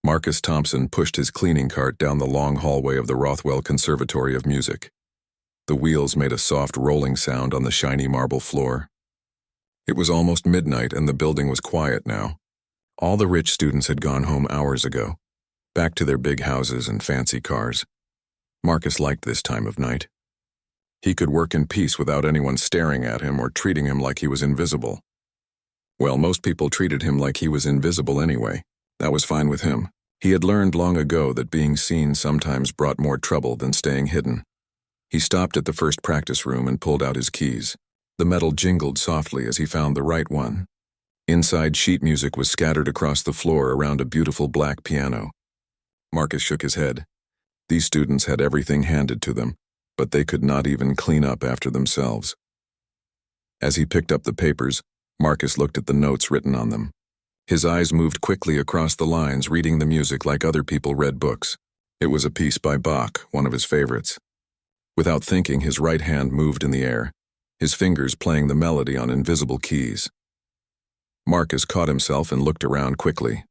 Marcus Thompson pushed his cleaning cart down the long hallway of the Rothwell Conservatory of Music. The wheels made a soft rolling sound on the shiny marble floor. It was almost midnight and the building was quiet now. All the rich students had gone home hours ago, back to their big houses and fancy cars. Marcus liked this time of night. He could work in peace without anyone staring at him or treating him like he was invisible. Well, most people treated him like he was invisible anyway. That was fine with him. He had learned long ago that being seen sometimes brought more trouble than staying hidden. He stopped at the first practice room and pulled out his keys. The metal jingled softly as he found the right one. Inside, sheet music was scattered across the floor around a beautiful black piano. Marcus shook his head. These students had everything handed to them, but they could not even clean up after themselves. As he picked up the papers, Marcus looked at the notes written on them. His eyes moved quickly across the lines, reading the music like other people read books. It was a piece by Bach, one of his favorites. Without thinking, his right hand moved in the air, his fingers playing the melody on invisible keys. Marcus caught himself and looked around quickly.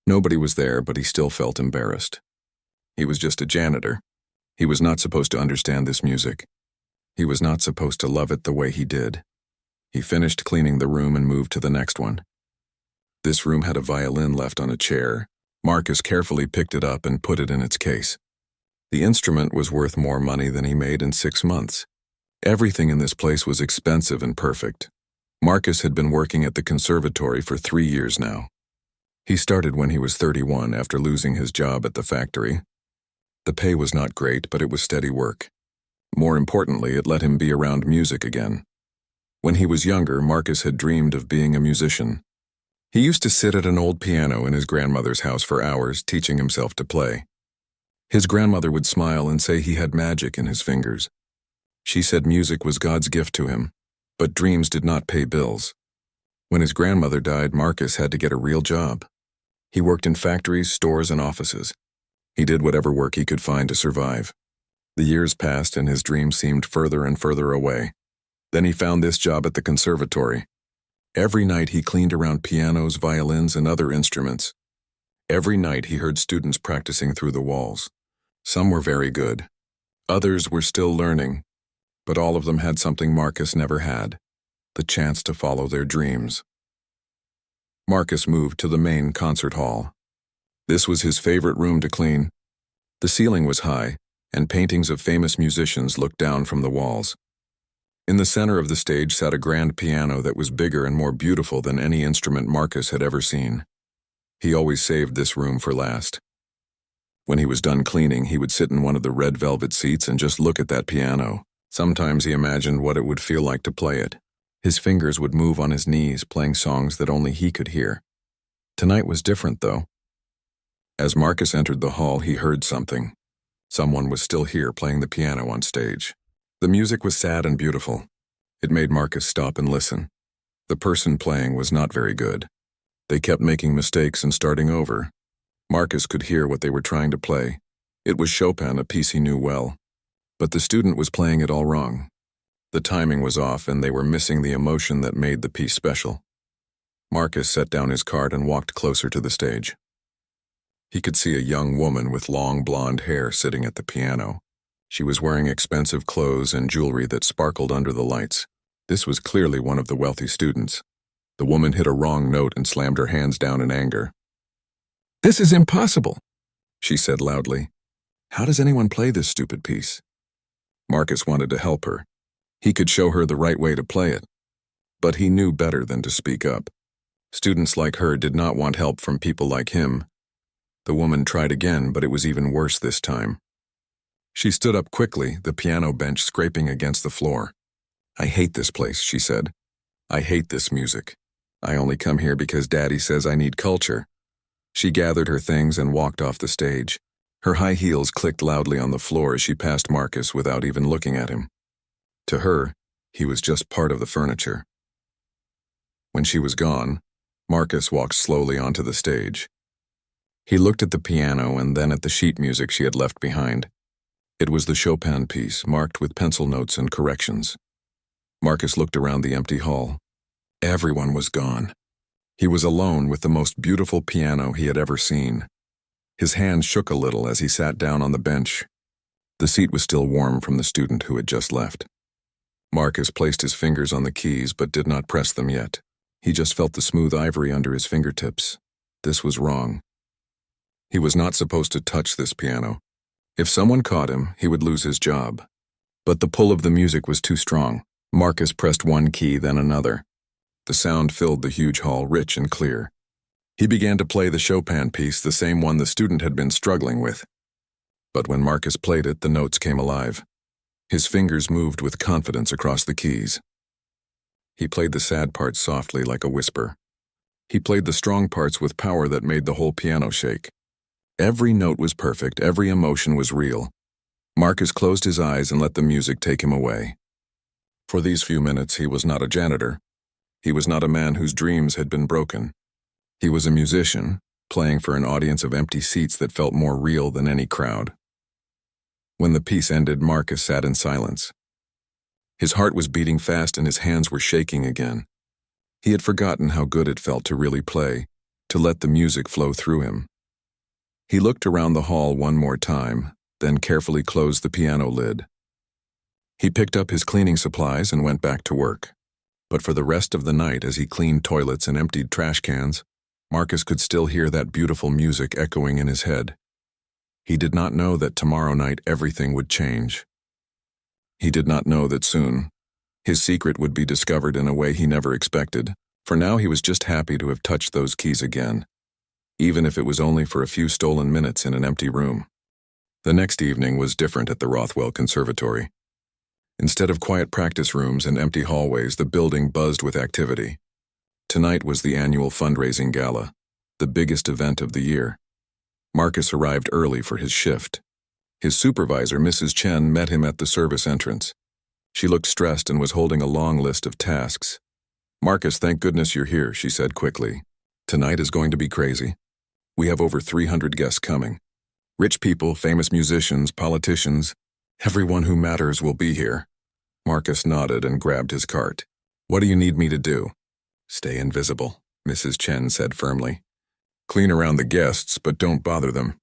Nobody was there, but he still felt embarrassed. He was just a janitor. He was not supposed to understand this music. He was not supposed to love it the way he did. He finished cleaning the room and moved to the next one. This room had a violin left on a chair. Marcus carefully picked it up and put it in its case. The instrument was worth more money than he made in 6 months. Everything in this place was expensive and perfect. Marcus had been working at the conservatory for 3 years now. He started when he was 31 after losing his job at the factory. The pay was not great, but it was steady work. More importantly, it let him be around music again. When he was younger, Marcus had dreamed of being a musician. He used to sit at an old piano in his grandmother's house for hours, teaching himself to play. His grandmother would smile and say he had magic in his fingers. She said music was God's gift to him, but dreams did not pay bills. When his grandmother died, Marcus had to get a real job. He worked in factories, stores, and offices. He did whatever work he could find to survive. The years passed and his dreams seemed further and further away. Then he found this job at the conservatory. Every night he cleaned around pianos, violins, and other instruments. Every night he heard students practicing through the walls. Some were very good. Others were still learning. But all of them had something Marcus never had: the chance to follow their dreams. Marcus moved to the main concert hall. This was his favorite room to clean. The ceiling was high, and paintings of famous musicians looked down from the walls. In the center of the stage sat a grand piano that was bigger and more beautiful than any instrument Marcus had ever seen. He always saved this room for last. When he was done cleaning, he would sit in one of the red velvet seats and just look at that piano. Sometimes he imagined what it would feel like to play it. His fingers would move on his knees, playing songs that only he could hear. Tonight was different, though. As Marcus entered the hall, he heard something. Someone was still here playing the piano on stage. The music was sad and beautiful. It made Marcus stop and listen. The person playing was not very good. They kept making mistakes and starting over. Marcus could hear what they were trying to play. It was Chopin, a piece he knew well. But the student was playing it all wrong. The timing was off and they were missing the emotion that made the piece special. Marcus set down his cart and walked closer to the stage. He could see a young woman with long blonde hair sitting at the piano. She was wearing expensive clothes and jewelry that sparkled under the lights. This was clearly one of the wealthy students. The woman hit a wrong note and slammed her hands down in anger. "This is impossible," she said loudly. "How does anyone play this stupid piece?" Marcus wanted to help her. He could show her the right way to play it. But he knew better than to speak up. Students like her did not want help from people like him. The woman tried again, but it was even worse this time. She stood up quickly, the piano bench scraping against the floor. "I hate this place," she said. "I hate this music. I only come here because Daddy says I need culture." She gathered her things and walked off the stage. Her high heels clicked loudly on the floor as she passed Marcus without even looking at him. To her, he was just part of the furniture. When she was gone, Marcus walked slowly onto the stage. He looked at the piano and then at the sheet music she had left behind. It was the Chopin piece, marked with pencil notes and corrections. Marcus looked around the empty hall. Everyone was gone. He was alone with the most beautiful piano he had ever seen. His hand shook a little as he sat down on the bench. The seat was still warm from the student who had just left. Marcus placed his fingers on the keys but did not press them yet. He just felt the smooth ivory under his fingertips. This was wrong. He was not supposed to touch this piano. If someone caught him, he would lose his job. But the pull of the music was too strong. Marcus pressed one key, then another. The sound filled the huge hall, rich and clear. He began to play the Chopin piece, the same one the student had been struggling with. But when Marcus played it, the notes came alive. His fingers moved with confidence across the keys. He played the sad parts softly like a whisper. He played the strong parts with power that made the whole piano shake. Every note was perfect, every emotion was real. Marcus closed his eyes and let the music take him away. For these few minutes, he was not a janitor. He was not a man whose dreams had been broken. He was a musician, playing for an audience of empty seats that felt more real than any crowd. When the piece ended, Marcus sat in silence. His heart was beating fast and his hands were shaking again. He had forgotten how good it felt to really play, to let the music flow through him. He looked around the hall one more time, then carefully closed the piano lid. He picked up his cleaning supplies and went back to work. But for the rest of the night, as he cleaned toilets and emptied trash cans, Marcus could still hear that beautiful music echoing in his head. He did not know that tomorrow night everything would change. He did not know that soon his secret would be discovered in a way he never expected. For now he was just happy to have touched those keys again, even if it was only for a few stolen minutes in an empty room. The next evening was different at the Rothwell Conservatory. Instead of quiet practice rooms and empty hallways, the building buzzed with activity. Tonight was the annual fundraising gala, the biggest event of the year. Marcus arrived early for his shift. His supervisor, Mrs. Chen, met him at the service entrance. She looked stressed and was holding a long list of tasks. "Marcus, thank goodness you're here," she said quickly. "Tonight is going to be crazy. We have over 300 guests coming. Rich people, famous musicians, politicians, everyone who matters will be here." Marcus nodded and grabbed his cart. "What do you need me to do?" "Stay invisible," Mrs. Chen said firmly. "Clean around the guests, but don't bother them.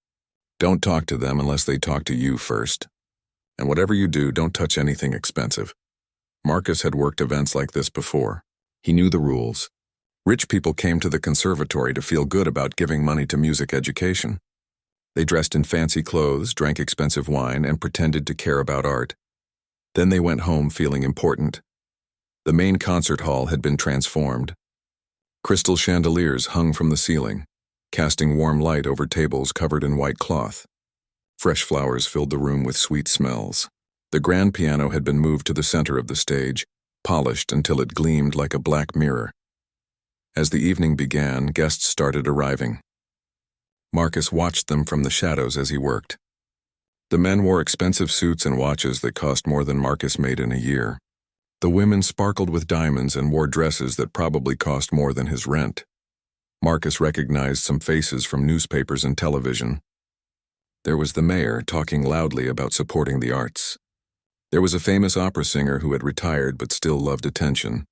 Don't talk to them unless they talk to you first. And whatever you do, don't touch anything expensive." Marcus had worked events like this before. He knew the rules. Rich people came to the conservatory to feel good about giving money to music education. They dressed in fancy clothes, drank expensive wine, and pretended to care about art. Then they went home feeling important. The main concert hall had been transformed. Crystal chandeliers hung from the ceiling, casting warm light over tables covered in white cloth. Fresh flowers filled the room with sweet smells. The grand piano had been moved to the center of the stage, polished until it gleamed like a black mirror. As the evening began, guests started arriving. Marcus watched them from the shadows as he worked. The men wore expensive suits and watches that cost more than Marcus made in a year. The women sparkled with diamonds and wore dresses that probably cost more than his rent. Marcus recognized some faces from newspapers and television. There was the mayor talking loudly about supporting the arts. There was a famous opera singer who had retired but still loved attention.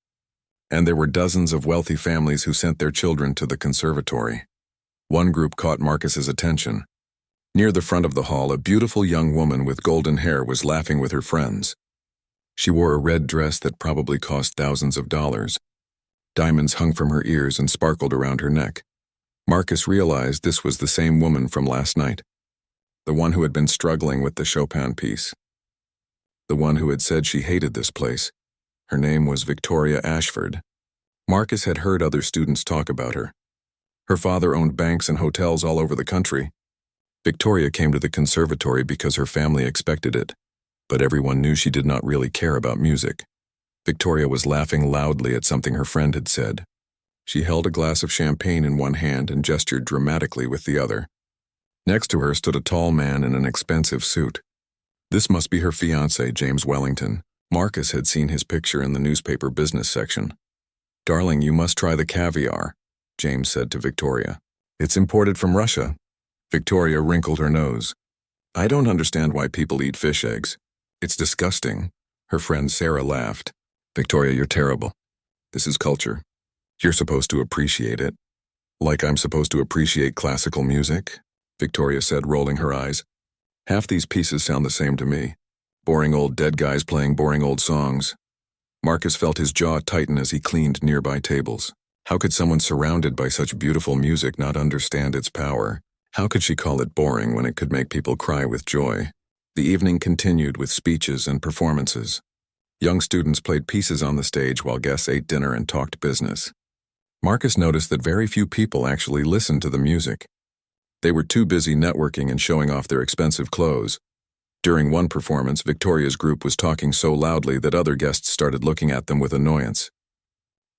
And there were dozens of wealthy families who sent their children to the conservatory. One group caught Marcus's attention. Near the front of the hall, a beautiful young woman with golden hair was laughing with her friends. She wore a red dress that probably cost thousands of dollars. Diamonds hung from her ears and sparkled around her neck. Marcus realized this was the same woman from last night. The one who had been struggling with the Chopin piece. The one who had said she hated this place. Her name was Victoria Ashford. Marcus had heard other students talk about her. Her father owned banks and hotels all over the country. Victoria came to the conservatory because her family expected it, but everyone knew she did not really care about music. Victoria was laughing loudly at something her friend had said. She held a glass of champagne in one hand and gestured dramatically with the other. Next to her stood a tall man in an expensive suit. This must be her fiancé, James Wellington. Marcus had seen his picture in the newspaper business section. "Darling, you must try the caviar," James said to Victoria. "It's imported from Russia." Victoria wrinkled her nose. "I don't understand why people eat fish eggs. It's disgusting." Her friend Sarah laughed. "Victoria, you're terrible. This is culture. You're supposed to appreciate it. Like I'm supposed to appreciate classical music." Victoria said, rolling her eyes. Half these pieces sound the same to me. Boring old dead guys playing boring old songs. Marcus felt his jaw tighten as he cleaned nearby tables. How could someone surrounded by such beautiful music not understand its power? How could she call it boring when it could make people cry with joy? The evening continued with speeches and performances. Young students played pieces on the stage while guests ate dinner and talked business. Marcus noticed that very few people actually listened to the music. They were too busy networking and showing off their expensive clothes. During one performance, Victoria's group was talking so loudly that other guests started looking at them with annoyance.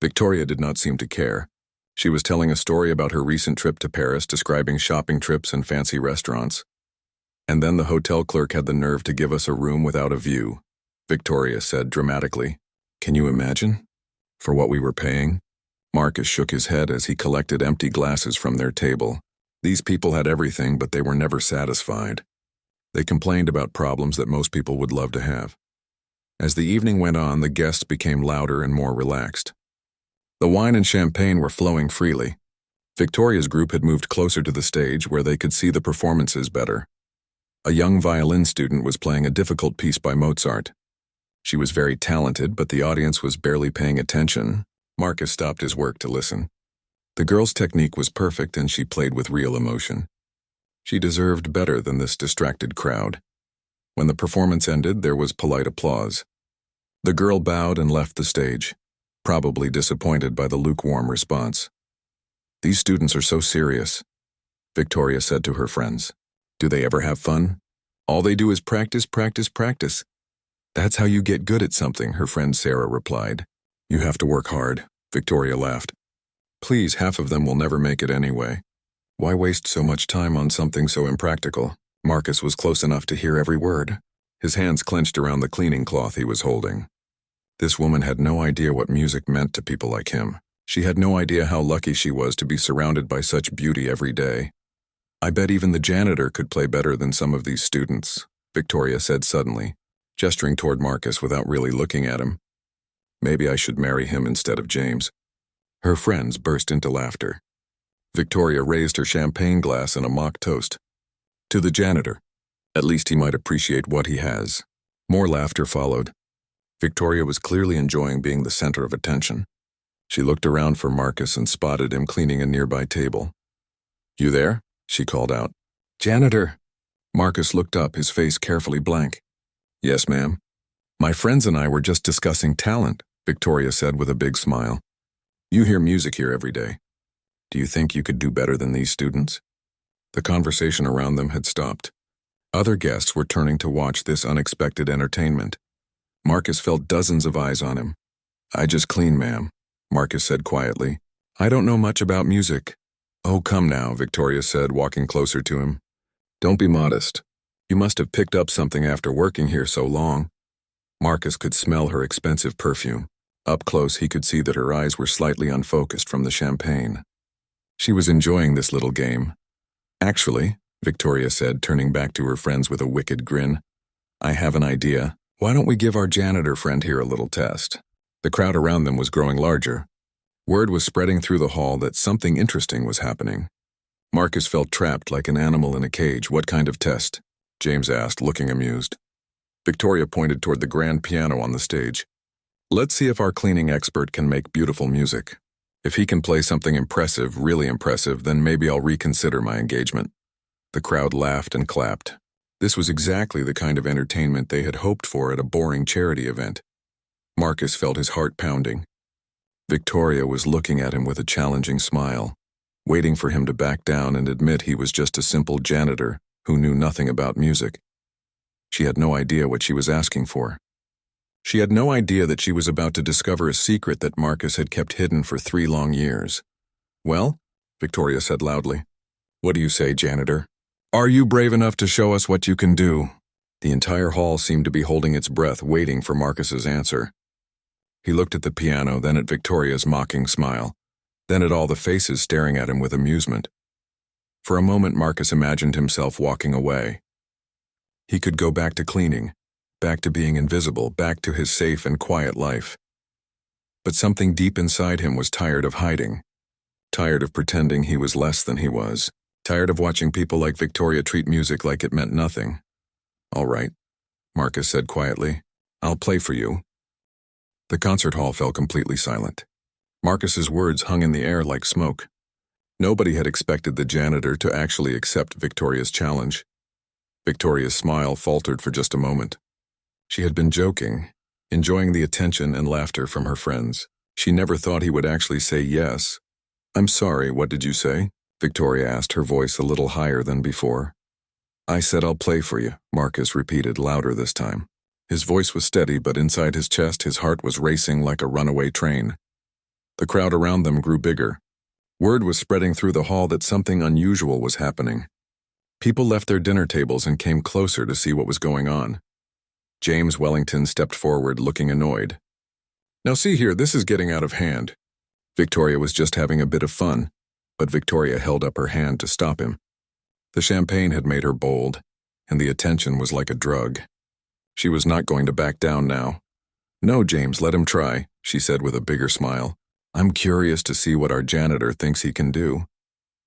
Victoria did not seem to care. She was telling a story about her recent trip to Paris, describing shopping trips and fancy restaurants. And then the hotel clerk had the nerve to give us a room without a view, Victoria said dramatically. Can you imagine? For what we were paying? Marcus shook his head as he collected empty glasses from their table. These people had everything, but they were never satisfied. They complained about problems that most people would love to have. As the evening went on, the guests became louder and more relaxed. The wine and champagne were flowing freely. Victoria's group had moved closer to the stage where they could see the performances better. A young violin student was playing a difficult piece by Mozart. She was very talented, but the audience was barely paying attention. Marcus stopped his work to listen. The girl's technique was perfect and she played with real emotion. She deserved better than this distracted crowd. When the performance ended, there was polite applause. The girl bowed and left the stage, probably disappointed by the lukewarm response. These students are so serious, Victoria said to her friends. Do they ever have fun? All they do is practice, practice, practice. That's how you get good at something, her friend Sarah replied. You have to work hard, Victoria laughed. Please, half of them will never make it anyway. Why waste so much time on something so impractical? Marcus was close enough to hear every word. His hands clenched around the cleaning cloth he was holding. This woman had no idea what music meant to people like him. She had no idea how lucky she was to be surrounded by such beauty every day. I bet even the janitor could play better than some of these students, Victoria said suddenly, gesturing toward Marcus without really looking at him. Maybe I should marry him instead of James. Her friends burst into laughter. Victoria raised her champagne glass in a mock toast. To the janitor. At least he might appreciate what he has. More laughter followed. Victoria was clearly enjoying being the center of attention. She looked around for Marcus and spotted him cleaning a nearby table. You there? She called out. Janitor. Marcus looked up, his face carefully blank. Yes, ma'am. My friends and I were just discussing talent, Victoria said with a big smile. You hear music here every day. Do you think you could do better than these students? The conversation around them had stopped. Other guests were turning to watch this unexpected entertainment. Marcus felt dozens of eyes on him. I just clean, ma'am, Marcus said quietly. I don't know much about music. Oh, come now, Victoria said, walking closer to him. Don't be modest. You must have picked up something after working here so long. Marcus could smell her expensive perfume. Up close, he could see that her eyes were slightly unfocused from the champagne. She was enjoying this little game. Actually, Victoria said, turning back to her friends with a wicked grin, I have an idea. Why don't we give our janitor friend here a little test? The crowd around them was growing larger. Word was spreading through the hall that something interesting was happening. Marcus felt trapped like an animal in a cage. What kind of test? James asked, looking amused. Victoria pointed toward the grand piano on the stage. Let's see if our cleaning expert can make beautiful music. If he can play something impressive, really impressive, then maybe I'll reconsider my engagement. The crowd laughed and clapped. This was exactly the kind of entertainment they had hoped for at a boring charity event. Marcus felt his heart pounding. Victoria was looking at him with a challenging smile, waiting for him to back down and admit he was just a simple janitor who knew nothing about music. She had no idea what she was asking for. She had no idea that she was about to discover a secret that Marcus had kept hidden for 3 long years. Well, Victoria said loudly. What do you say, janitor? Are you brave enough to show us what you can do? The entire hall seemed to be holding its breath, waiting for Marcus's answer. He looked at the piano, then at Victoria's mocking smile, then at all the faces staring at him with amusement. For a moment, Marcus imagined himself walking away. He could go back to cleaning, back to being invisible, back to his safe and quiet life. But something deep inside him was tired of hiding, tired of pretending he was less than he was. Tired of watching people like Victoria treat music like it meant nothing. All right, Marcus said quietly. I'll play for you. The concert hall fell completely silent. Marcus's words hung in the air like smoke. Nobody had expected the janitor to actually accept Victoria's challenge. Victoria's smile faltered for just a moment. She had been joking, enjoying the attention and laughter from her friends. She never thought he would actually say yes. I'm sorry, what did you say? Victoria asked, her voice a little higher than before. I said I'll play for you, Marcus repeated, louder this time. His voice was steady, but inside his chest his heart was racing like a runaway train. The crowd around them grew bigger. Word was spreading through the hall that something unusual was happening. People left their dinner tables and came closer to see what was going on. James Wellington stepped forward, looking annoyed. Now see here, this is getting out of hand. Victoria was just having a bit of fun, but Victoria held up her hand to stop him. The champagne had made her bold, and the attention was like a drug. She was not going to back down now. No, James, let him try, she said with a bigger smile. I'm curious to see what our janitor thinks he can do.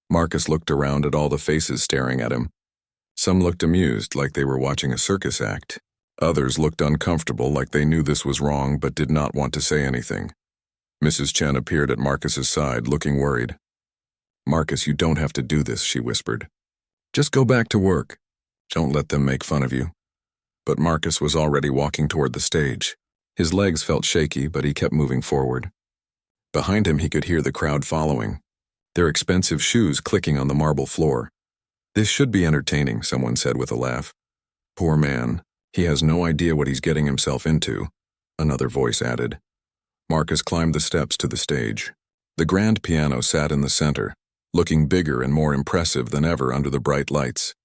Marcus looked around at all the faces staring at him. Some looked amused, like they were watching a circus act. Others looked uncomfortable, like they knew this was wrong but did not want to say anything. Mrs. Chen appeared at Marcus's side, looking worried. Marcus, you don't have to do this, she whispered. Just go back to work. Don't let them make fun of you. But Marcus was already walking toward the stage. His legs felt shaky, but he kept moving forward. Behind him he could hear the crowd following, their expensive shoes clicking on the marble floor. This should be entertaining, someone said with a laugh. Poor man, he has no idea what he's getting himself into, another voice added. Marcus climbed the steps to the stage. The grand piano sat in the center, looking bigger and more impressive than ever under the bright lights.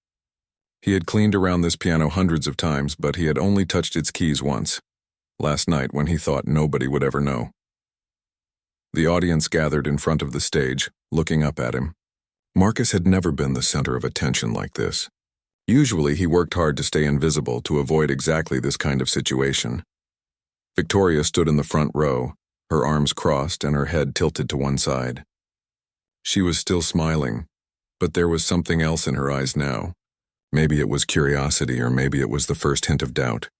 He had cleaned around this piano hundreds of times, but he had only touched its keys once, last night when he thought nobody would ever know. The audience gathered in front of the stage, looking up at him. Marcus had never been the center of attention like this. Usually he worked hard to stay invisible to avoid exactly this kind of situation. Victoria stood in the front row, her arms crossed and her head tilted to one side. She was still smiling, but there was something else in her eyes now. Maybe it was curiosity, or maybe it was the first hint of doubt.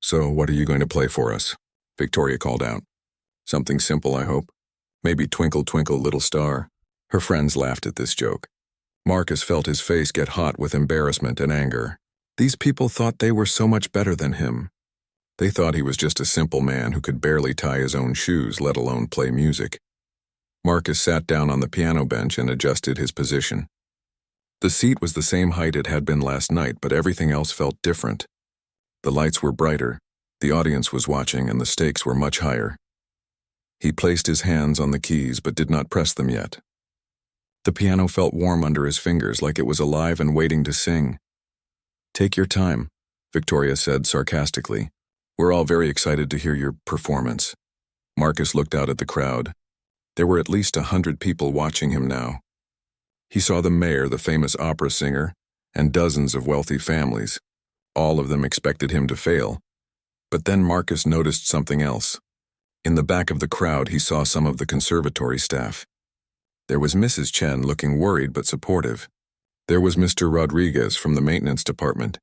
So, what are you going to play for us? Victoria called out. Something simple, I hope. Maybe Twinkle, Twinkle, Little Star. Her friends laughed at this joke. Marcus felt his face get hot with embarrassment and anger. These people thought they were so much better than him. They thought he was just a simple man who could barely tie his own shoes, let alone play music. Marcus sat down on the piano bench and adjusted his position. The seat was the same height it had been last night, but everything else felt different. The lights were brighter, the audience was watching, and the stakes were much higher. He placed his hands on the keys but did not press them yet. The piano felt warm under his fingers, like it was alive and waiting to sing. Take your time, Victoria said sarcastically. We're all very excited to hear your performance. Marcus looked out at the crowd. There were at least 100 people watching him now. He saw the mayor, the famous opera singer, and dozens of wealthy families. All of them expected him to fail. But then Marcus noticed something else. In the back of the crowd, he saw some of the conservatory staff. There was Mrs. Chen looking worried but supportive. There was Mr. Rodriguez from the maintenance department,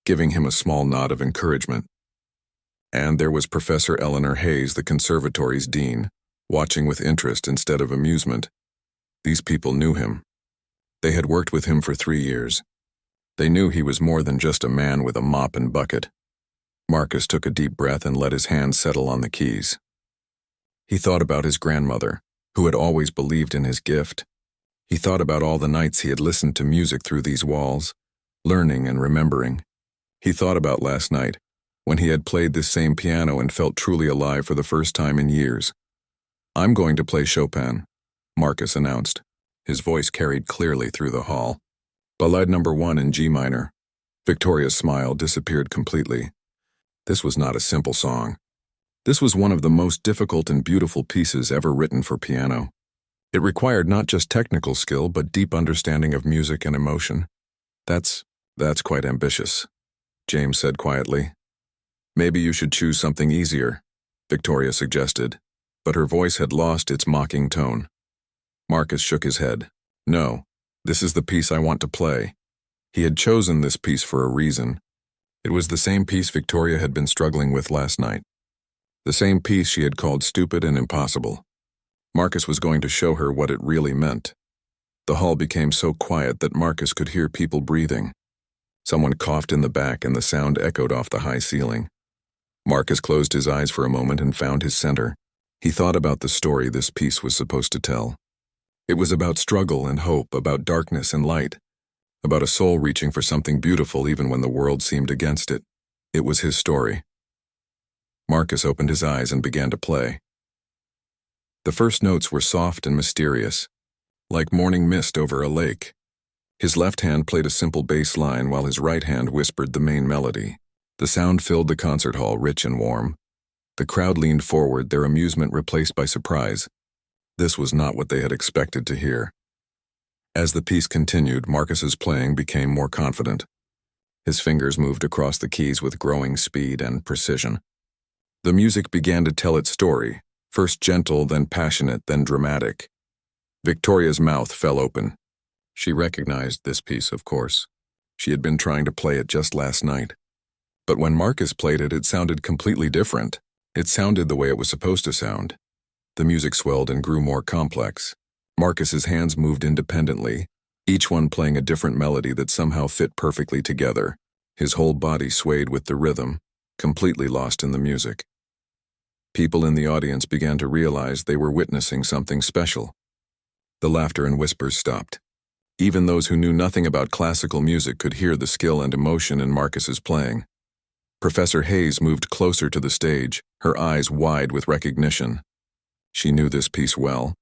giving him a small nod of encouragement. And there was Professor Eleanor Hayes, the conservatory's dean, watching with interest instead of amusement. These people knew him. They had worked with him for 3 years. They knew he was more than just a man with a mop and bucket. Marcus took a deep breath and let his hands settle on the keys. He thought about his grandmother, who had always believed in his gift. He thought about all the nights he had listened to music through these walls, learning and remembering. He thought about last night, when he had played this same piano and felt truly alive for the first time in years. I'm going to play Chopin, Marcus announced. His voice carried clearly through the hall. Ballade No. 1 in G minor. Victoria's smile disappeared completely. This was not a simple song. This was one of the most difficult and beautiful pieces ever written for piano. It required not just technical skill, but deep understanding of music and emotion. That's quite ambitious, James said quietly. Maybe you should choose something easier, Victoria suggested, but her voice had lost its mocking tone. Marcus shook his head. No, "This is the piece I want to play." He had chosen this piece for a reason. It was the same piece Victoria had been struggling with last night. The same piece she had called stupid and impossible. Marcus was going to show her what it really meant. The hall became so quiet that Marcus could hear people breathing. Someone coughed in the back and the sound echoed off the high ceiling. Marcus closed his eyes for a moment and found his center. He thought about the story this piece was supposed to tell. It was about struggle and hope, about darkness and light, about a soul reaching for something beautiful even when the world seemed against it. It was his story. Marcus opened his eyes and began to play. The first notes were soft and mysterious, like morning mist over a lake. His left hand played a simple bass line while his right hand whispered the main melody. The sound filled the concert hall, rich and warm. The crowd leaned forward, their amusement replaced by surprise. This was not what they had expected to hear. As the piece continued, Marcus's playing became more confident. His fingers moved across the keys with growing speed and precision. The music began to tell its story, first gentle, then passionate, then dramatic. Victoria's mouth fell open. She recognized this piece, of course. She had been trying to play it just last night. But when Marcus played it, it sounded completely different. It sounded the way it was supposed to sound. The music swelled and grew more complex. Marcus's hands moved independently, each one playing a different melody that somehow fit perfectly together. His whole body swayed with the rhythm, completely lost in the music. People in the audience began to realize they were witnessing something special. The laughter and whispers stopped. Even those who knew nothing about classical music could hear the skill and emotion in Marcus's playing. Professor Hayes moved closer to the stage, her eyes wide with recognition. She knew this piece well,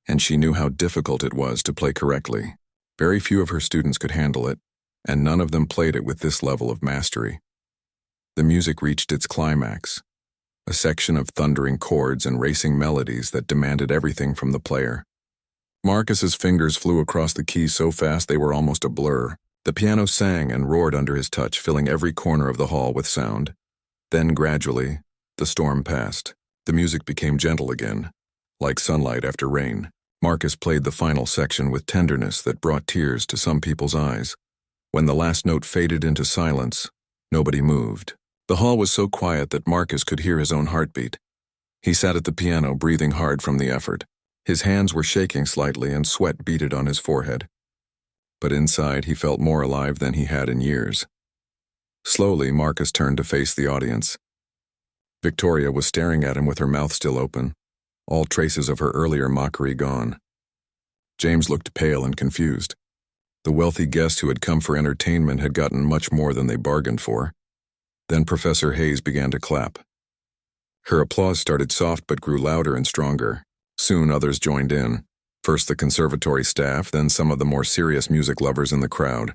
and she knew how difficult it was to play correctly. Very few of her students could handle it, and none of them played it with this level of mastery. The music reached its climax, a section of thundering chords and racing melodies that demanded everything from the player. Marcus's fingers flew across the keys so fast they were almost a blur. The piano sang and roared under his touch, filling every corner of the hall with sound. Then, gradually, the storm passed. The music became gentle again, like sunlight after rain. Marcus played the final section with tenderness that brought tears to some people's eyes. When the last note faded into silence, nobody moved. The hall was so quiet that Marcus could hear his own heartbeat. He sat at the piano, breathing hard from the effort. His hands were shaking slightly and sweat beaded on his forehead. But inside, he felt more alive than he had in years. Slowly, Marcus turned to face the audience. Victoria was staring at him with her mouth still open, all traces of her earlier mockery gone. James looked pale and confused. The wealthy guest who had come for entertainment had gotten much more than they bargained for. Then Professor Hayes began to clap. Her applause started soft but grew louder and stronger. Soon others joined in. First the conservatory staff, then some of the more serious music lovers in the crowd.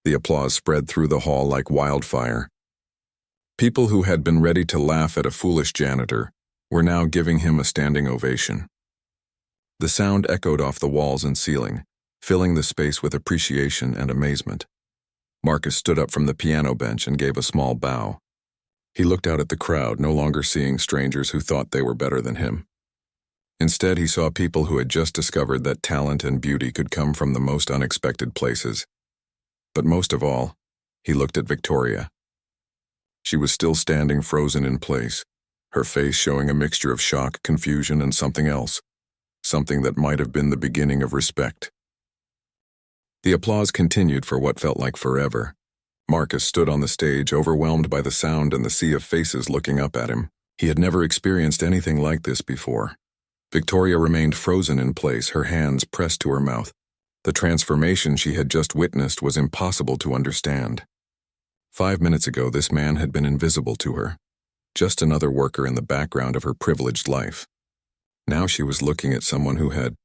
The applause spread through the hall like wildfire. People who had been ready to laugh at a foolish janitor were now giving him a standing ovation. The sound echoed off the walls and ceiling, filling the space with appreciation and amazement. Marcus stood up from the piano bench and gave a small bow. He looked out at the crowd, no longer seeing strangers who thought they were better than him. Instead, he saw people who had just discovered that talent and beauty could come from the most unexpected places. But most of all, he looked at Victoria. She was still standing frozen in place, her face showing a mixture of shock, confusion, and something else, something that might have been the beginning of respect. The applause continued for what felt like forever. Marcus stood on the stage, overwhelmed by the sound and the sea of faces looking up at him. He had never experienced anything like this before. Victoria remained frozen in place, her hands pressed to her mouth. The transformation she had just witnessed was impossible to understand. 5 minutes ago, this man had been invisible to her, just another worker in the background of her privileged life. Now she was looking at someone who had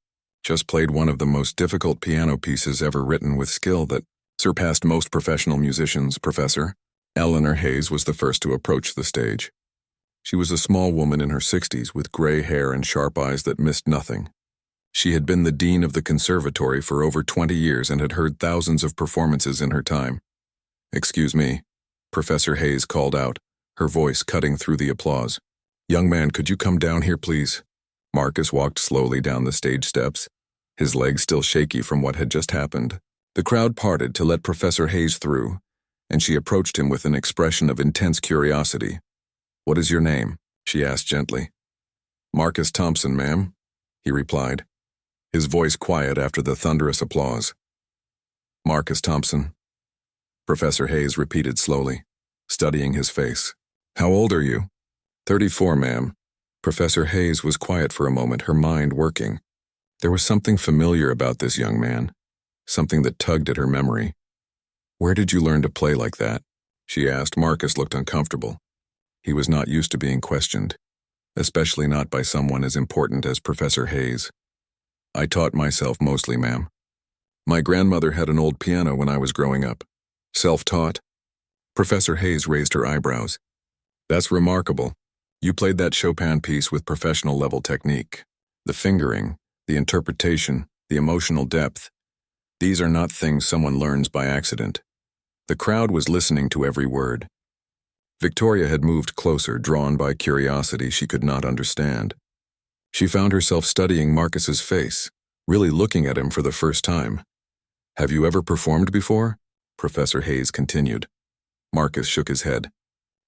just played one of the most difficult piano pieces ever written with skill that surpassed most professional musicians. Professor Eleanor Hayes was the first to approach the stage. She was a small woman in her 60s with gray hair and sharp eyes that missed nothing. She had been the dean of the conservatory for over 20 years and had heard thousands of performances in her time. "Excuse me," Professor Hayes called out, her voice cutting through the applause. "Young man, could you come down here, please?" Marcus walked slowly down the stage steps, his legs still shaky from what had just happened. The crowd parted to let Professor Hayes through, and she approached him with an expression of intense curiosity. "What is your name?" she asked gently. "Marcus Thompson, ma'am," he replied, his voice quiet after the thunderous applause. "Marcus Thompson," Professor Hayes repeated slowly, studying his face. "How old are you?" 34, ma'am." Professor Hayes was quiet for a moment, her mind working. There was something familiar about this young man, something that tugged at her memory. "Where did you learn to play like that?" she asked. Marcus looked uncomfortable. He was not used to being questioned, especially not by someone as important as Professor Hayes. "I taught myself mostly, ma'am. My grandmother had an old piano when I was growing up." "Self-taught?" Professor Hayes raised her eyebrows. "That's remarkable. You played that Chopin piece with professional-level technique. The fingering, the interpretation, the emotional depth. These are not things someone learns by accident." The crowd was listening to every word. Victoria had moved closer, drawn by curiosity she could not understand. She found herself studying Marcus's face, really looking at him for the first time. "Have you ever performed before?" Professor Hayes continued. Marcus shook his head.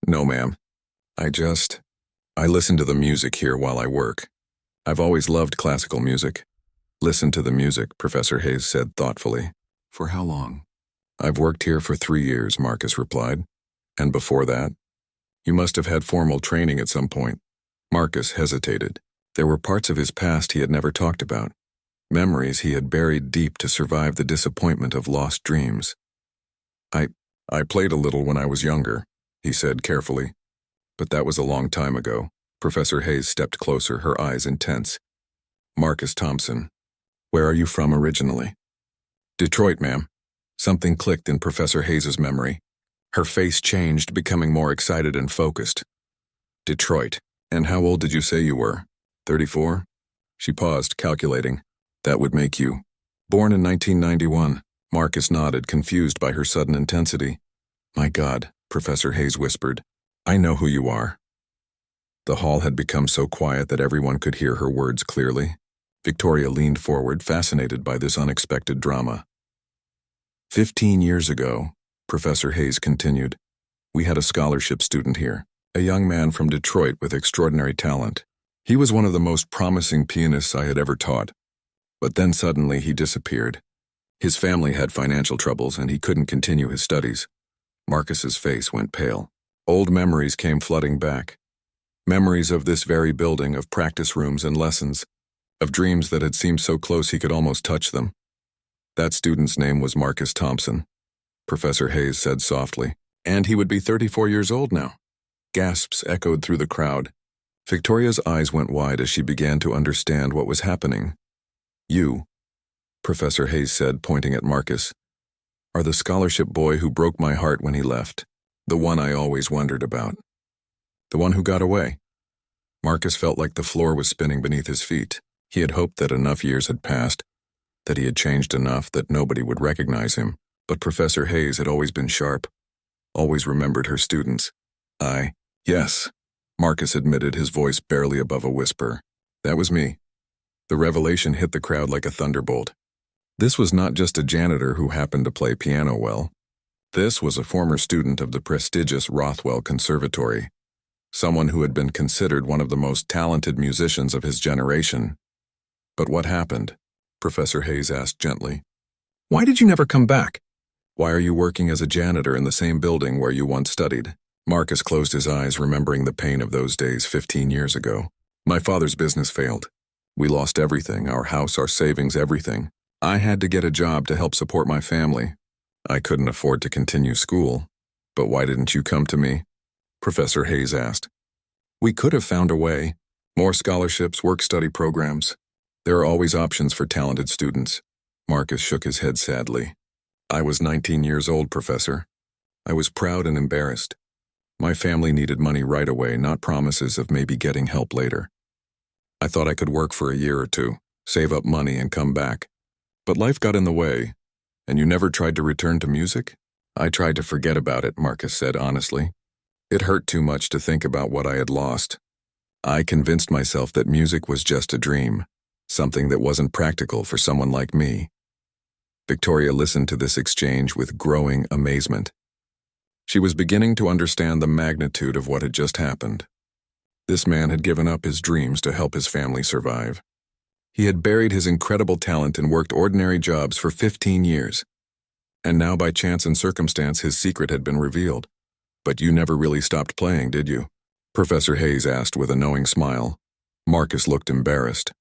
"No, ma'am. I listen to the music here while I work. I've always loved classical music." "Listen to the music," Professor Hayes said thoughtfully. "For how long?" "I've worked here for 3 years," Marcus replied. "And before that?" "You must have had formal training at some point." Marcus hesitated. There were parts of his past he had never talked about, memories he had buried deep to survive the disappointment of lost dreams. I played a little when I was younger," he said carefully. "But that was a long time ago." Professor Hayes stepped closer, her eyes intense. "Marcus Thompson, where are you from originally?" "Detroit, ma'am." Something clicked in Professor Hayes's memory. Her face changed, becoming more excited and focused. "Detroit. And how old did you say you were?" 34? She paused, calculating. "That would make you." "Born in 1991. Marcus nodded, confused by her sudden intensity. "My God," Professor Hayes whispered. "I know who you are." The hall had become so quiet that everyone could hear her words clearly. Victoria leaned forward, fascinated by this unexpected drama. 15 years ago, Professor Hayes continued, we had a scholarship student here, a young man from Detroit with extraordinary talent. He was one of the most promising pianists I had ever taught. But then suddenly he disappeared. His family had financial troubles and he couldn't continue his studies. Marcus's face went pale. Old memories came flooding back. Memories of this very building, of practice rooms and lessons, of dreams that had seemed so close he could almost touch them. That student's name was Marcus Thompson, Professor Hayes said softly. And he would be 34 years old now. Gasps echoed through the crowd. Victoria's eyes went wide as she began to understand what was happening. "You," Professor Hayes said, pointing at Marcus, "are the scholarship boy who broke my heart when he left. The one I always wondered about. The one who got away." Marcus felt like the floor was spinning beneath his feet. He had hoped that enough years had passed, that he had changed enough that nobody would recognize him. But Professor Hayes had always been sharp, always remembered her students. Yes, Marcus admitted, his voice barely above a whisper. "That was me." The revelation hit the crowd like a thunderbolt. This was not just a janitor who happened to play piano well. This was a former student of the prestigious Rothwell Conservatory, someone who had been considered one of the most talented musicians of his generation. "But what happened?" Professor Hayes asked gently. "Why did you never come back? Why are you working as a janitor in the same building where you once studied?" Marcus closed his eyes, remembering the pain of those days 15 years ago. "My father's business failed. We lost everything, our house, our savings, everything. I had to get a job to help support my family. I couldn't afford to continue school. But why didn't you come to me?" Professor Hayes asked. "We could have found a way. More scholarships, work-study programs. There are always options for talented students." Marcus shook his head sadly. "I was 19 years old, Professor. I was proud and embarrassed. My family needed money right away, not promises of maybe getting help later. I thought I could work for a year or two, save up money and come back. But life got in the way. And you never tried to return to music?" "I tried to forget about it," Marcus said honestly. "It hurt too much to think about what I had lost. I convinced myself that music was just a dream, something that wasn't practical for someone like me. Victoria listened to this exchange with growing amazement. She was beginning to understand the magnitude of what had just happened. This man had given up his dreams to help his family survive. He had buried his incredible talent and worked ordinary jobs for 15 years. And now by chance and circumstance his secret had been revealed. "But you never really stopped playing, did you?" Professor Hayes asked with a knowing smile. Marcus looked embarrassed.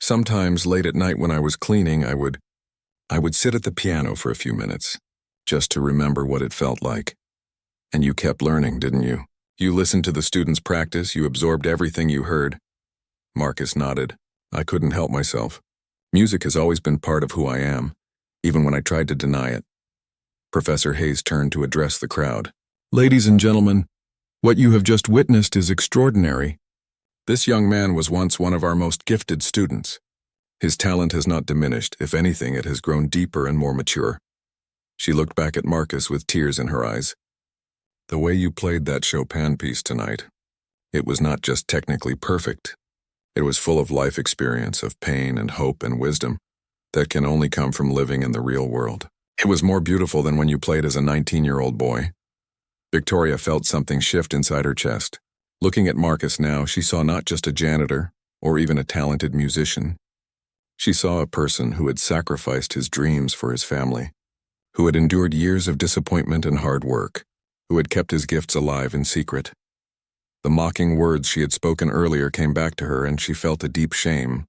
"Sometimes late at night when I was cleaning, I would sit at the piano for a few minutes, just to remember what it felt like. And you kept learning, didn't you? You listened to the students practice, you absorbed everything you heard." Marcus nodded. "I couldn't help myself. Music has always been part of who I am, even when I tried to deny it." Professor Hayes turned to address the crowd. "Ladies and gentlemen, what you have just witnessed is extraordinary. This young man was once one of our most gifted students. His talent has not diminished. If anything, it has grown deeper and more mature." She looked back at Marcus with tears in her eyes. "The way you played that Chopin piece tonight, it was not just technically perfect. It was full of life experience, of pain and hope and wisdom that can only come from living in the real world. It was more beautiful than when you played as a 19-year-old boy." Victoria felt something shift inside her chest. Looking at Marcus now, she saw not just a janitor or even a talented musician. She saw a person who had sacrificed his dreams for his family, who had endured years of disappointment and hard work, who had kept his gifts alive in secret. The mocking words she had spoken earlier came back to her, and she felt a deep shame.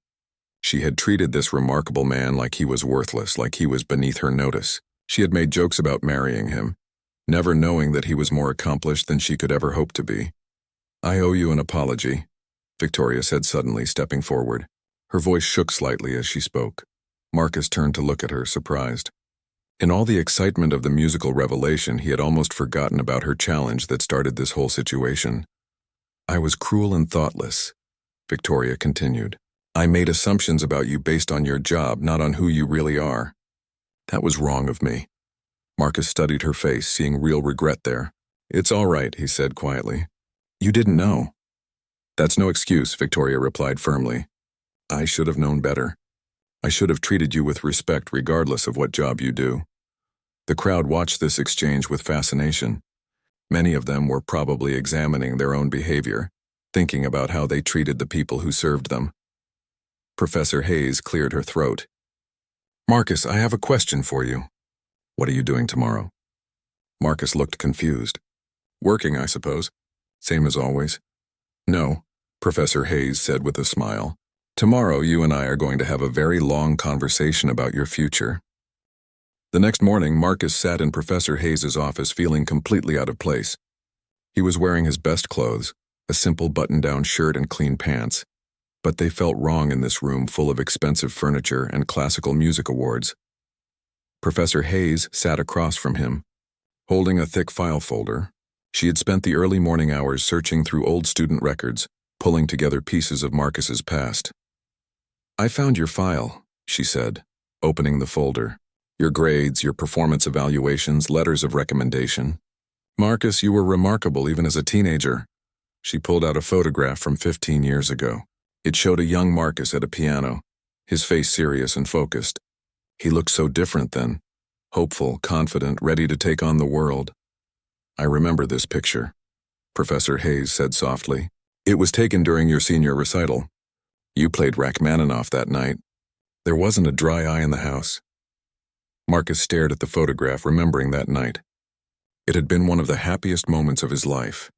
She had treated this remarkable man like he was worthless, like he was beneath her notice. She had made jokes about marrying him, never knowing that he was more accomplished than she could ever hope to be. "I owe you an apology," Victoria said suddenly, stepping forward. Her voice shook slightly as she spoke. Marcus turned to look at her, surprised. In all the excitement of the musical revelation, he had almost forgotten about her challenge that started this whole situation. "I was cruel and thoughtless," Victoria continued. "I made assumptions about you based on your job, not on who you really are. That was wrong of me." Marcus studied her face, seeing real regret there. "It's all right," he said quietly. "You didn't know." "That's no excuse," Victoria replied firmly. "I should have known better. I should have treated you with respect regardless of what job you do." The crowd watched this exchange with fascination. Many of them were probably examining their own behavior, thinking about how they treated the people who served them. Professor Hayes cleared her throat. "Marcus, I have a question for you." "What are you doing tomorrow?" Marcus looked confused. "Working, I suppose. Same as always." "No," Professor Hayes said with a smile. "Tomorrow you and I are going to have a very long conversation about your future." The next morning, Marcus sat in Professor Hayes's office feeling completely out of place. He was wearing his best clothes, a simple button-down shirt and clean pants, but they felt wrong in this room full of expensive furniture and classical music awards. Professor Hayes sat across from him, holding a thick file folder. She had spent the early morning hours searching through old student records, pulling together pieces of Marcus's past. "I found your file," she said, opening the folder. "Your grades, your performance evaluations, letters of recommendation. Marcus, you were remarkable even as a teenager." She pulled out a photograph from 15 years ago. It showed a young Marcus at a piano, his face serious and focused. He looked so different then, hopeful, confident, ready to take on the world. "I remember this picture," Professor Hayes said softly. "It was taken during your senior recital. You played Rachmaninoff that night. There wasn't a dry eye in the house." Marcus stared at the photograph, remembering that night. It had been one of the happiest moments of his life.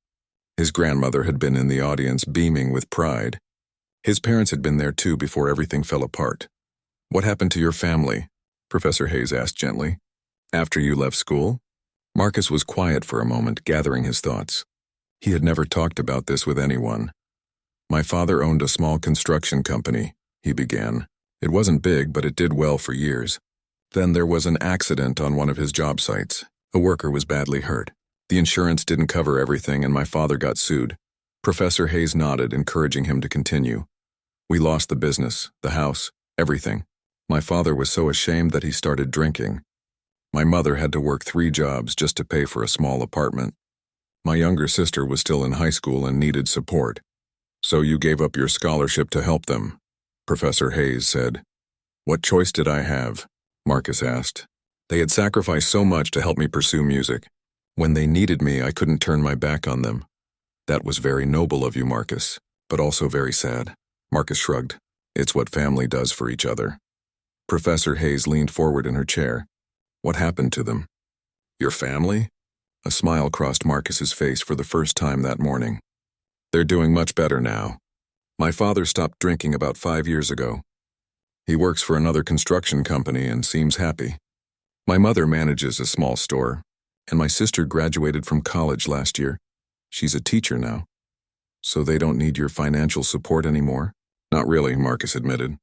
His grandmother had been in the audience, beaming with pride. His parents had been there too before everything fell apart. "What happened to your family?" Professor Hayes asked gently. "After you left school?" Marcus was quiet for a moment, gathering his thoughts. He had never talked about this with anyone. "My father owned a small construction company," he began. "It wasn't big, but it did well for years. Then there was an accident on one of his job sites. A worker was badly hurt. The insurance didn't cover everything, and my father got sued." Professor Hayes nodded, encouraging him to continue. "We lost the business, the house, everything. My father was so ashamed that he started drinking. My mother had to work 3 jobs just to pay for a small apartment. My younger sister was still in high school and needed support. So you gave up your scholarship to help them." Professor Hayes said. What choice did I have? Marcus asked. They had sacrificed so much to help me pursue music. When they needed me, I couldn't turn my back on them. That was very noble of you, Marcus, but also very sad. Marcus shrugged. It's what family does for each other. Professor Hayes leaned forward in her chair. What happened to them? Your family? A smile crossed Marcus's face for the first time that morning. They're doing much better now. My father stopped drinking about 5 years ago. He works for another construction company and seems happy. My mother manages a small store, and my sister graduated from college last year. She's a teacher now. So they don't need your financial support anymore? Not really, Marcus admitted.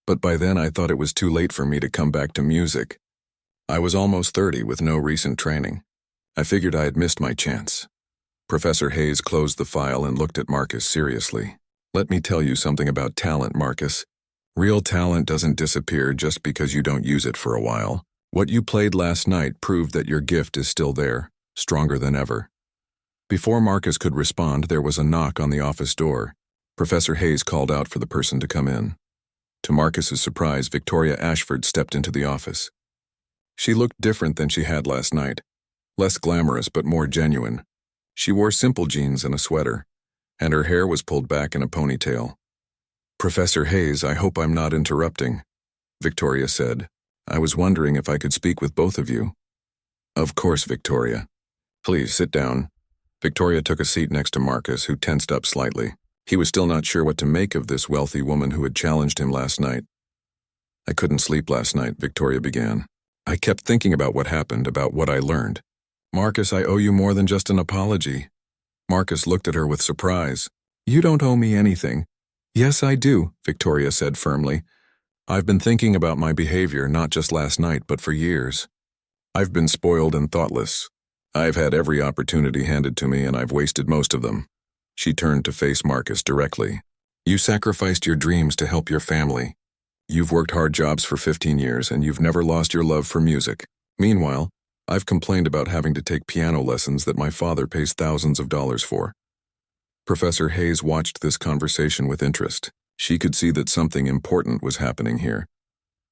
But by then I thought it was too late for me to come back to music. I was almost 30 with no recent training. I figured I had missed my chance. Professor Hayes closed the file and looked at Marcus seriously. Let me tell you something about talent, Marcus. Real talent doesn't disappear just because you don't use it for a while. What you played last night proved that your gift is still there, stronger than ever. Before Marcus could respond, there was a knock on the office door. Professor Hayes called out for the person to come in. To Marcus's surprise, Victoria Ashford stepped into the office. She looked different than she had last night, less glamorous but more genuine. She wore simple jeans and a sweater, and her hair was pulled back in a ponytail. Professor Hayes, I hope I'm not interrupting, Victoria said. I was wondering if I could speak with both of you. Of course, Victoria. Please sit down. Victoria took a seat next to Marcus, who tensed up slightly. He was still not sure what to make of this wealthy woman who had challenged him last night. I couldn't sleep last night, Victoria began. I kept thinking about what happened, about what I learned. Marcus, I owe you more than just an apology. Marcus looked at her with surprise. You don't owe me anything. Yes, I do, Victoria said firmly. I've been thinking about my behavior, not just last night, but for years. I've been spoiled and thoughtless. I've had every opportunity handed to me, and I've wasted most of them. She turned to face Marcus directly. You sacrificed your dreams to help your family. You've worked hard jobs for 15 years, and you've never lost your love for music. Meanwhile, I've complained about having to take piano lessons that my father pays thousands of dollars for. Professor Hayes watched this conversation with interest. She could see that something important was happening here.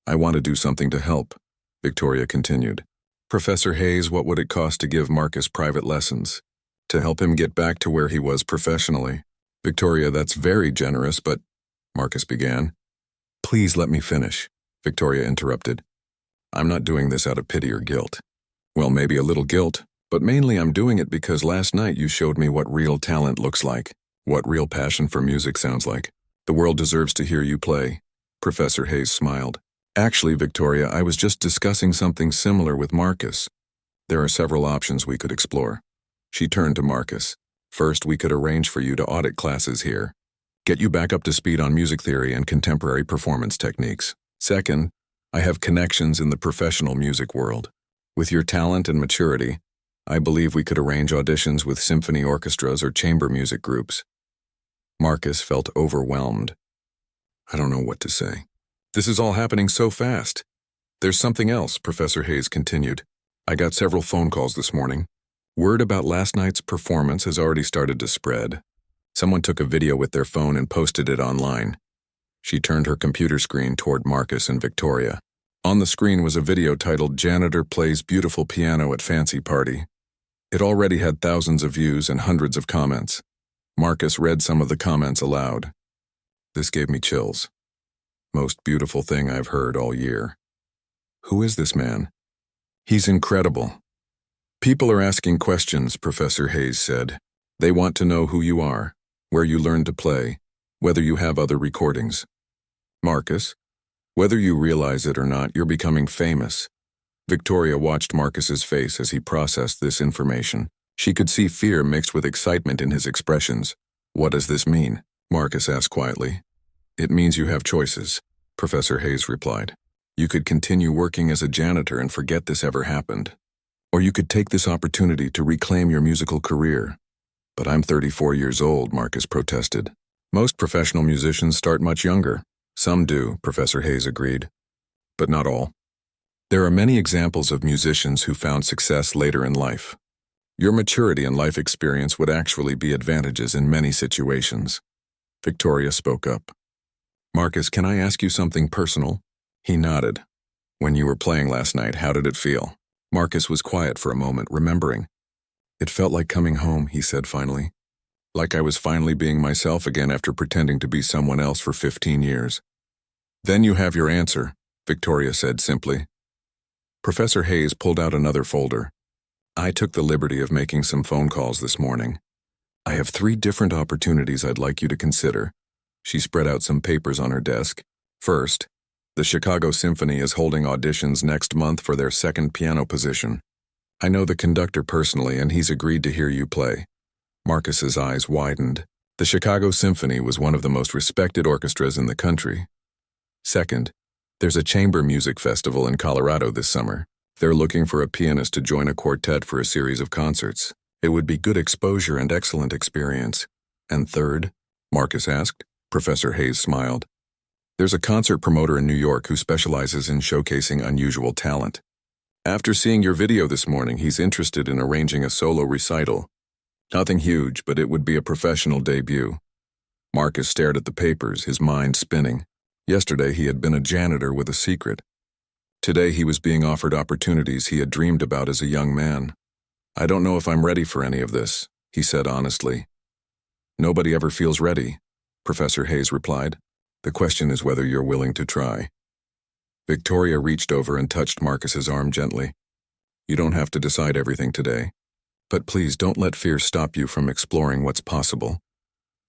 I want to do something to help, Victoria continued. Professor Hayes, what would it cost to give Marcus private lessons? To help him get back to where he was professionally? Victoria, that's very generous, but... Marcus began. Please let me finish, Victoria interrupted. I'm not doing this out of pity or guilt. Well, maybe a little guilt, but mainly I'm doing it because last night you showed me what real talent looks like, what real passion for music sounds like. The world deserves to hear you play. Professor Hayes smiled. Actually, Victoria, I was just discussing something similar with Marcus. There are several options we could explore. She turned to Marcus. First, we could arrange for you to audit classes here. Get you back up to speed on music theory and contemporary performance techniques. Second, I have connections in the professional music world. With your talent and maturity, I believe we could arrange auditions with symphony orchestras or chamber music groups. Marcus felt overwhelmed. I don't know what to say. This is all happening so fast. There's something else, Professor Hayes continued. I got several phone calls this morning. Word about last night's performance has already started to spread. Someone took a video with their phone and posted it online. She turned her computer screen toward Marcus and Victoria. On the screen was a video titled Janitor Plays Beautiful Piano at Fancy Party. It already had thousands of views and hundreds of comments. Marcus read some of the comments aloud. This gave me chills. Most beautiful thing I've heard all year. Who is this man? He's incredible. People are asking questions, Professor Hayes said. They want to know who you are, where you learned to play, whether you have other recordings. Marcus, whether you realize it or not, you're becoming famous. Victoria watched Marcus's face as he processed this information. She could see fear mixed with excitement in his expressions. What does this mean? Marcus asked quietly. It means you have choices, Professor Hayes replied. You could continue working as a janitor and forget this ever happened. Or you could take this opportunity to reclaim your musical career. But I'm 34 years old, Marcus protested. Most professional musicians start much younger. Some do, Professor Hayes agreed. But not all. There are many examples of musicians who found success later in life. Your maturity and life experience would actually be advantages in many situations. Victoria spoke up. Marcus, can I ask you something personal? He nodded. When you were playing last night, how did it feel? Marcus was quiet for a moment, remembering. It felt like coming home, he said finally. Like I was finally being myself again after pretending to be someone else for 15 years. Then you have your answer, Victoria said simply. Professor Hayes pulled out another folder. I took the liberty of making some phone calls this morning. I have 3 different opportunities I'd like you to consider. She spread out some papers on her desk. First, the Chicago Symphony is holding auditions next month for their 2nd piano position. I know the conductor personally, and he's agreed to hear you play. Marcus's eyes widened. The Chicago Symphony was one of the most respected orchestras in the country. Second, there's a chamber music festival in Colorado this summer. They're looking for a pianist to join a quartet for a series of concerts. It would be good exposure and excellent experience. And third, Marcus asked. Professor Hayes smiled. There's a concert promoter in New York who specializes in showcasing unusual talent. After seeing your video this morning, he's interested in arranging a solo recital. Nothing huge, but it would be a professional debut. Marcus stared at the papers, his mind spinning. Yesterday he had been a janitor with a secret. Today he was being offered opportunities he had dreamed about as a young man. I don't know if I'm ready for any of this, he said honestly. Nobody ever feels ready, Professor Hayes replied. The question is whether you're willing to try. Victoria reached over and touched Marcus's arm gently. You don't have to decide everything today. But please don't let fear stop you from exploring what's possible.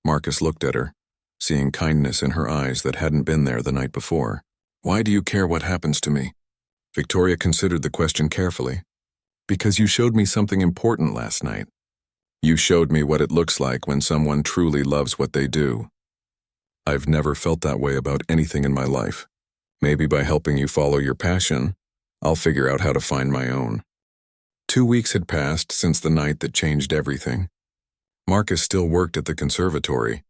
Marcus looked at her, seeing kindness in her eyes that hadn't been there the night before. Why do you care what happens to me? Victoria considered the question carefully. Because you showed me something important last night. You showed me what it looks like when someone truly loves what they do. I've never felt that way about anything in my life. Maybe by helping you follow your passion, I'll figure out how to find my own. 2 weeks had passed since the night that changed everything. Marcus still worked at the conservatory,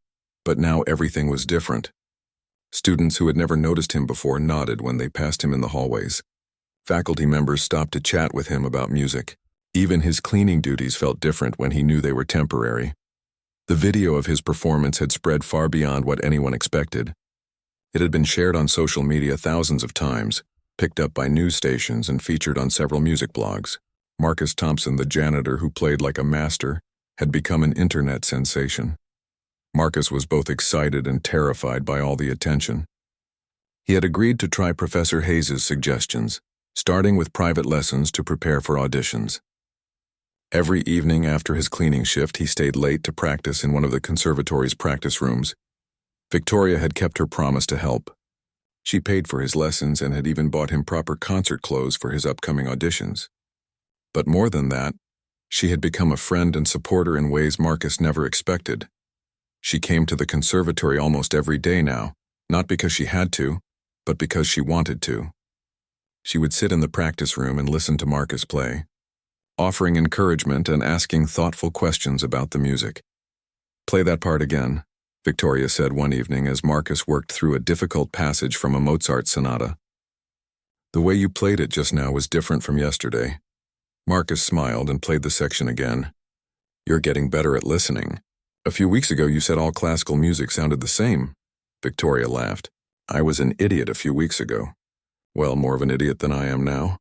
but now everything was different. Students who had never noticed him before nodded when they passed him in the hallways. Faculty members stopped to chat with him about music. Even his cleaning duties felt different when he knew they were temporary. The video of his performance had spread far beyond what anyone expected. It had been shared on social media thousands of times, picked up by news stations and featured on several music blogs. Marcus Thompson, the janitor who played like a master, had become an internet sensation. Marcus was both excited and terrified by all the attention. He had agreed to try Professor Hayes' suggestions, starting with private lessons to prepare for auditions. Every evening after his cleaning shift, he stayed late to practice in one of the conservatory's practice rooms. Victoria had kept her promise to help. She paid for his lessons and had even bought him proper concert clothes for his upcoming auditions. But more than that, she had become a friend and supporter in ways Marcus never expected. She came to the conservatory almost every day now, not because she had to, but because she wanted to. She would sit in the practice room and listen to Marcus play, offering encouragement and asking thoughtful questions about the music. Play that part again, Victoria said one evening as Marcus worked through a difficult passage from a Mozart sonata. The way you played it just now was different from yesterday. Marcus smiled and played the section again. You're getting better at listening. A few weeks ago you said all classical music sounded the same. Victoria laughed. I was an idiot a few weeks ago. Well, more of an idiot than I am now.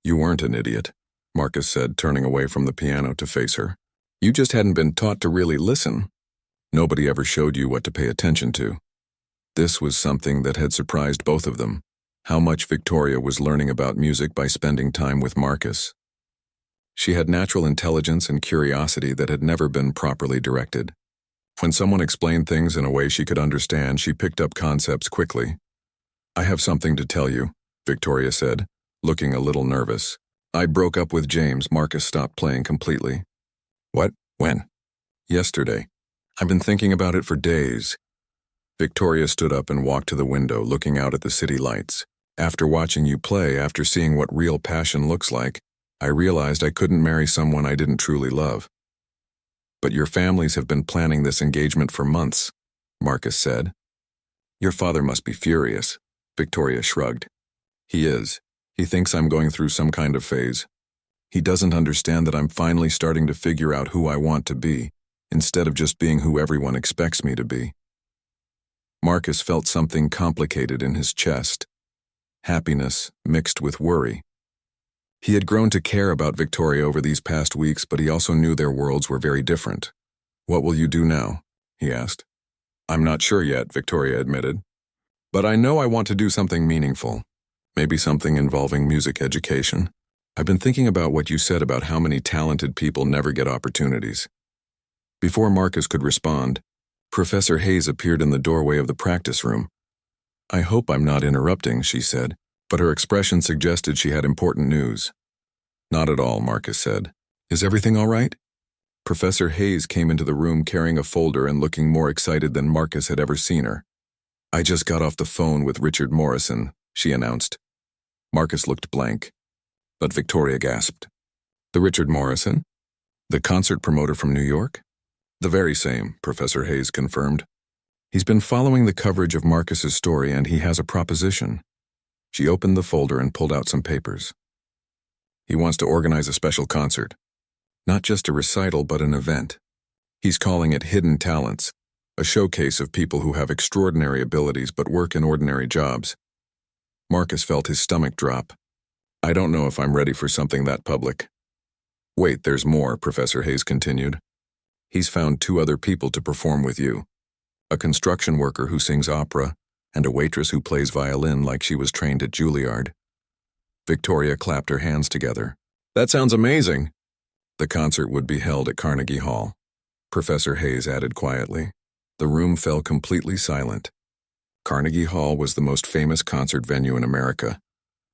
You weren't an idiot, Marcus said, turning away from the piano to face her. You just hadn't been taught to really listen. Nobody ever showed you what to pay attention to. This was something that had surprised both of them, how much Victoria was learning about music by spending time with Marcus. She had natural intelligence and curiosity that had never been properly directed. When someone explained things in a way she could understand, she picked up concepts quickly. I have something to tell you, Victoria said, looking a little nervous. I broke up with James. Marcus stopped playing completely. What? When? Yesterday. I've been thinking about it for days. Victoria stood up and walked to the window, looking out at the city lights. After watching you play, after seeing what real passion looks like, I realized I couldn't marry someone I didn't truly love. But your families have been planning this engagement for months, Marcus said. Your father must be furious, Victoria shrugged. He is. He thinks I'm going through some kind of phase. He doesn't understand that I'm finally starting to figure out who I want to be, instead of just being who everyone expects me to be. Marcus felt something complicated in his chest, happiness mixed with worry. He had grown to care about Victoria over these past weeks, but he also knew their worlds were very different. "What will you do now?" he asked. "I'm not sure yet," Victoria admitted. "But I know I want to do something meaningful. Maybe something involving music education. I've been thinking about what you said about how many talented people never get opportunities." Before Marcus could respond, Professor Hayes appeared in the doorway of the practice room. "I hope I'm not interrupting," she said, but her expression suggested she had important news. "Not at all," Marcus said. "Is everything all right?" Professor Hayes came into the room carrying a folder and looking more excited than Marcus had ever seen her. "I just got off the phone with Richard Morrison," she announced. Marcus looked blank, but Victoria gasped. "The Richard Morrison? The concert promoter from New York?" "The very same," Professor Hayes confirmed. "He's been following the coverage of Marcus's story and he has a proposition." She opened the folder and pulled out some papers. "He wants to organize a special concert. Not just a recital, but an event. He's calling it Hidden Talents, a showcase of people who have extraordinary abilities but work in ordinary jobs." Marcus felt his stomach drop. "I don't know if I'm ready for something that public." "Wait, there's more," Professor Hayes continued. "He's found 2 other people to perform with you. A construction worker who sings opera, and a waitress who plays violin like she was trained at Juilliard." Victoria clapped her hands together. "That sounds amazing." "The concert would be held at Carnegie Hall," Professor Hayes added quietly. The room fell completely silent. Carnegie Hall was the most famous concert venue in America,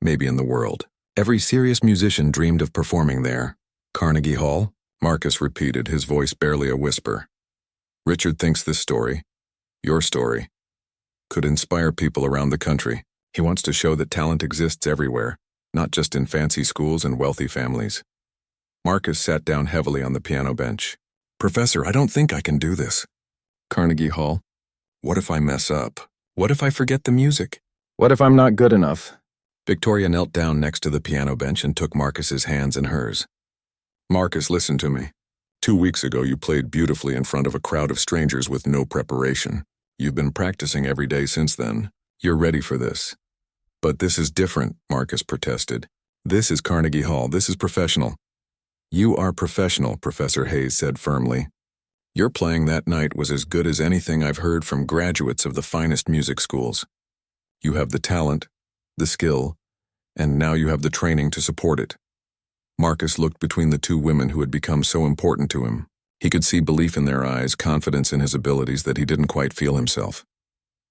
maybe in the world. Every serious musician dreamed of performing there. "Carnegie Hall?" Marcus repeated, his voice barely a whisper. "Richard thinks this story, your story, could inspire people around the country. He wants to show that talent exists everywhere, not just in fancy schools and wealthy families." Marcus sat down heavily on the piano bench. "Professor, I don't think I can do this." "Carnegie Hall? What if I mess up? What if I forget the music? What if I'm not good enough?" Victoria knelt down next to the piano bench and took Marcus's hands in hers. "Marcus, listen to me. 2 weeks ago you played beautifully in front of a crowd of strangers with no preparation. You've been practicing every day since then. You're ready for this." "But this is different," Marcus protested. "This is Carnegie Hall. This is professional." "You are professional," Professor Hayes said firmly. "Your playing that night was as good as anything I've heard from graduates of the finest music schools. You have the talent, the skill, and now you have the training to support it." Marcus looked between the 2 women who had become so important to him. He could see belief in their eyes, confidence in his abilities that he didn't quite feel himself.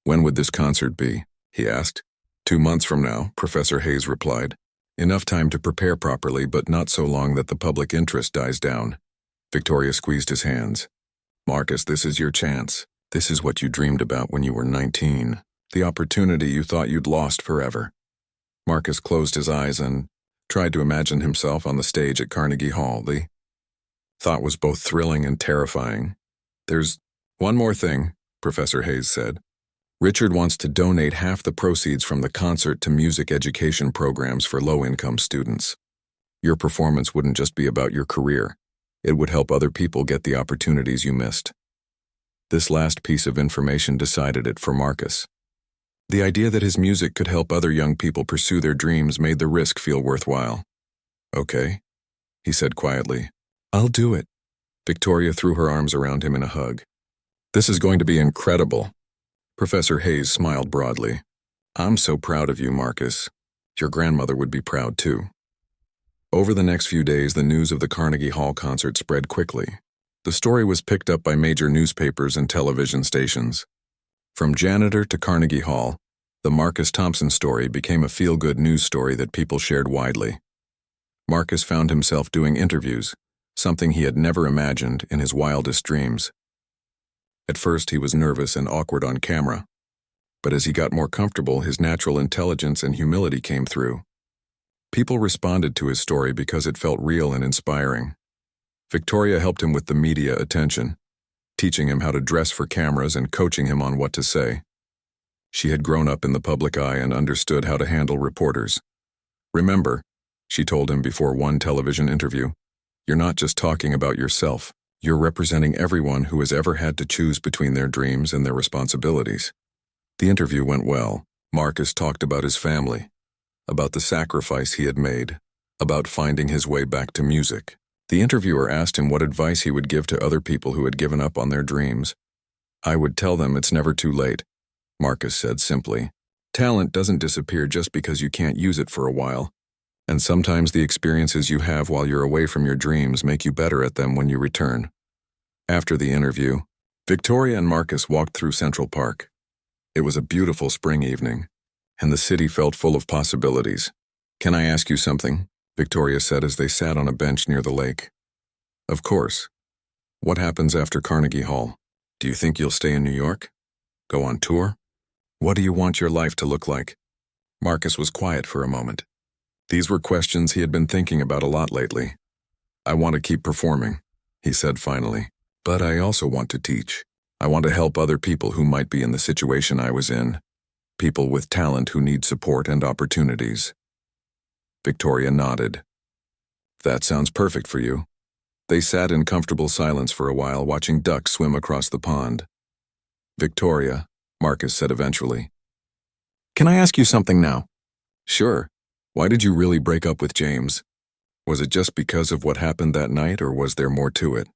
"When would this concert be?" he asked. 2 months from now," Professor Hayes replied. "Enough time to prepare properly, but not so long that the public interest dies down." Victoria squeezed his hands. "Marcus, this is your chance. This is what you dreamed about when you were 19. The opportunity you thought you'd lost forever." Marcus closed his eyes and tried to imagine himself on the stage at Carnegie Hall. The thought was both thrilling and terrifying. "There's one more thing," Professor Hayes said. "Richard wants to donate half the proceeds from the concert to music education programs for low-income students. Your performance wouldn't just be about your career. It would help other people get the opportunities you missed." This last piece of information decided it for Marcus. The idea that his music could help other young people pursue their dreams made the risk feel worthwhile. "Okay," he said quietly. "I'll do it." Victoria threw her arms around him in a hug. "This is going to be incredible." Professor Hayes smiled broadly. "I'm so proud of you, Marcus. Your grandmother would be proud too." Over the next few days, the news of the Carnegie Hall concert spread quickly. The story was picked up by major newspapers and television stations. From Janitor to Carnegie Hall, the Marcus Thompson story became a feel-good news story that people shared widely. Marcus found himself doing interviews, something he had never imagined in his wildest dreams. At first, he was nervous and awkward on camera, but as he got more comfortable, his natural intelligence and humility came through. People responded to his story because it felt real and inspiring. Victoria helped him with the media attention, teaching him how to dress for cameras and coaching him on what to say. She had grown up in the public eye and understood how to handle reporters. "Remember," she told him before one television interview, "you're not just talking about yourself. You're representing everyone who has ever had to choose between their dreams and their responsibilities. The interview went well. Marcus talked about his family, about the sacrifice he had made, about finding his way back to music. The interviewer asked him what advice he would give to other people who had given up on their dreams. "I would tell them it's never too late," Marcus said simply. "Talent doesn't disappear just because you can't use it for a while. And sometimes the experiences you have while you're away from your dreams make you better at them when you return." After the interview, Victoria and Marcus walked through Central Park. It was a beautiful spring evening, and the city felt full of possibilities. "Can I ask you something?" Victoria said as they sat on a bench near the lake. "Of course. What happens after Carnegie Hall? Do you think you'll stay in New York? Go on tour? What do you want your life to look like?" Marcus was quiet for a moment. These were questions he had been thinking about a lot lately. "I want to keep performing," he said finally. "But I also want to teach. I want to help other people who might be in the situation I was in. People with talent who need support and opportunities." Victoria nodded. "That sounds perfect for you." They sat in comfortable silence for a while, watching ducks swim across the pond. "Victoria," Marcus said eventually, "can I ask you something now?" "Sure. Why did you really break up with James? Was it just because of what happened that night, or was there more to it?"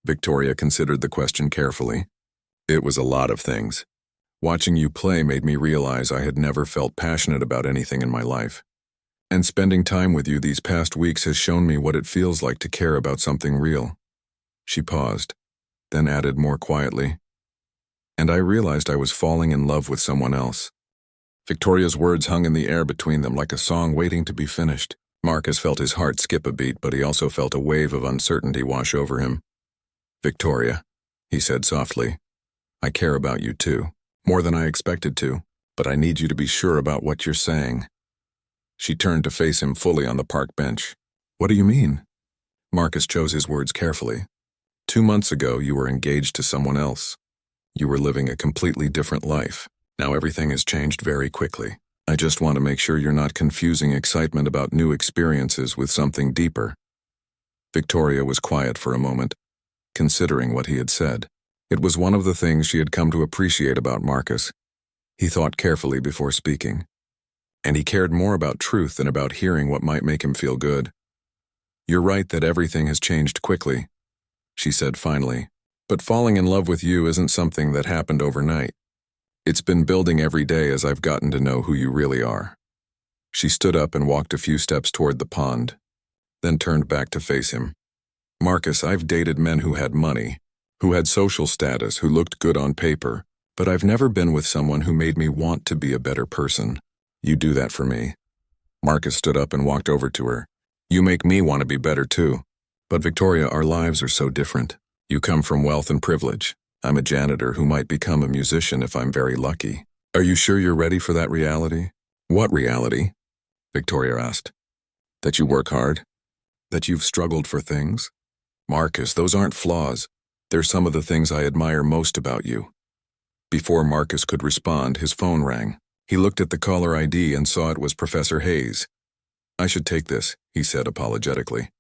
Victoria considered the question carefully. "It was a lot of things. Watching you play made me realize I had never felt passionate about anything in my life. And spending time with you these past weeks has shown me what it feels like to care about something real." She paused, then added more quietly, "And I realized I was falling in love with someone else." Victoria's words hung in the air between them like a song waiting to be finished. Marcus felt his heart skip a beat, but he also felt a wave of uncertainty wash over him. "Victoria," he said softly, "I care about you too, more than I expected to, but I need you to be sure about what you're saying." She turned to face him fully on the park bench. "What do you mean?" Marcus chose his words carefully. 2 months ago, you were engaged to someone else. You were living a completely different life. Now everything has changed very quickly. I just want to make sure you're not confusing excitement about new experiences with something deeper." Victoria was quiet for a moment, considering what he had said. It was one of the things she had come to appreciate about Marcus. He thought carefully before speaking, and he cared more about truth than about hearing what might make him feel good. "You're right that everything has changed quickly," she said finally, "but falling in love with you isn't something that happened overnight. It's been building every day as I've gotten to know who you really are." She stood up and walked a few steps toward the pond, then turned back to face him. "Marcus, I've dated men who had money, who had social status, who looked good on paper, but I've never been with someone who made me want to be a better person. You do that for me." Marcus stood up and walked over to her. "You make me want to be better too. But Victoria, our lives are so different. You come from wealth and privilege. I'm a janitor who might become a musician if I'm very lucky. Are you sure you're ready for that reality?" "What reality?" Victoria asked. "That you work hard? That you've struggled for things?" "Marcus, those aren't flaws. They're some of the things I admire most about you." Before Marcus could respond, his phone rang. He looked at the caller ID and saw it was Professor Hayes. "I should take this," he said apologetically.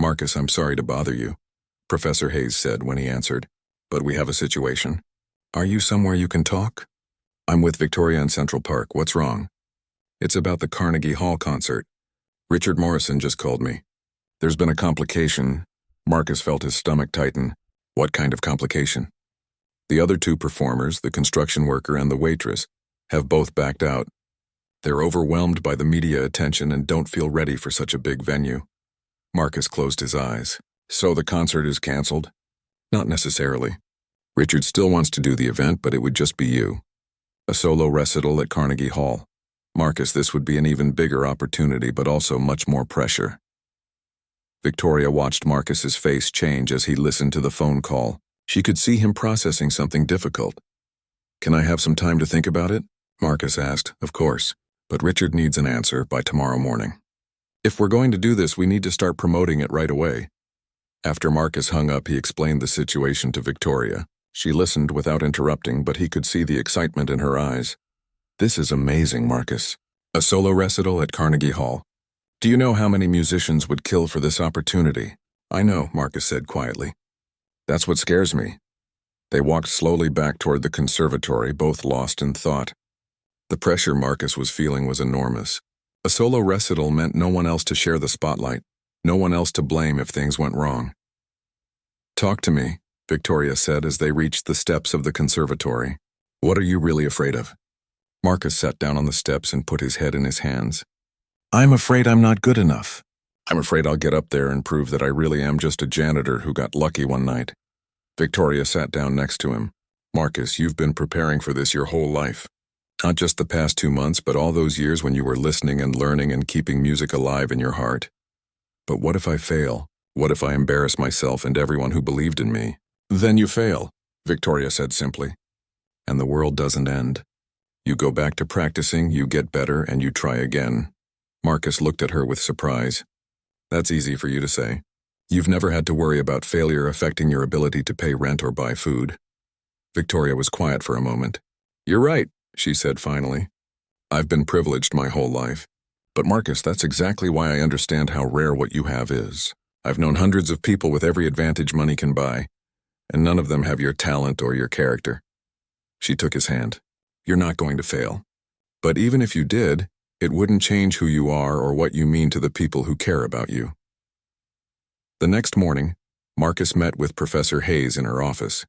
"Marcus, I'm sorry to bother you," Professor Hayes said when he answered, "but we have a situation." "Are you somewhere you can talk?" "I'm with Victoria in Central Park. What's wrong?" "It's about the Carnegie Hall concert. Richard Morrison just called me. There's been a complication." Marcus felt his stomach tighten. "What kind of complication?" "The other 2 performers, the construction worker and the waitress, have both backed out. They're overwhelmed by the media attention and don't feel ready for such a big venue." Marcus closed his eyes. "So the concert is canceled?" "Not necessarily. Richard still wants to do the event, but it would just be you. A solo recital at Carnegie Hall. Marcus, this would be an even bigger opportunity, but also much more pressure." Victoria watched Marcus's face change as he listened to the phone call. She could see him processing something difficult. "Can I have some time to think about it?" Marcus asked. "Of course, but Richard needs an answer by tomorrow morning. If we're going to do this, we need to start promoting it right away." After Marcus hung up, he explained the situation to Victoria. She listened without interrupting, but he could see the excitement in her eyes. "This is amazing, Marcus. A solo recital at Carnegie Hall. Do you know how many musicians would kill for this opportunity?" "I know," Marcus said quietly. "That's what scares me. They walked slowly back toward the conservatory, both lost in thought. The pressure Marcus was feeling was enormous. A solo recital meant no one else to share the spotlight, no one else to blame if things went wrong. "Talk to me," Victoria said as they reached the steps of the conservatory. "What are you really afraid of?" Marcus sat down on the steps and put his head in his hands. "I'm afraid I'm not good enough. I'm afraid I'll get up there and prove that I really am just a janitor who got lucky one night." Victoria sat down next to him. "Marcus, you've been preparing for this your whole life. Not just the past 2 months, but all those years when you were listening and learning and keeping music alive in your heart. But what if I fail? What if I embarrass myself and everyone who believed in me?" "Then you fail," Victoria said simply. "And the world doesn't end. You go back to practicing, you get better, and you try again." Marcus looked at her with surprise. "That's easy for you to say. You've never had to worry about failure affecting your ability to pay rent or buy food." Victoria was quiet for a moment. "You're right," she said finally. "I've been privileged my whole life. But Marcus, that's exactly why I understand how rare what you have is. I've known hundreds of people with every advantage money can buy, and none of them have your talent or your character." She took his hand. "You're not going to fail. But even if you did, it wouldn't change who you are or what you mean to the people who care about you." The next morning, Marcus met with Professor Hayes in her office.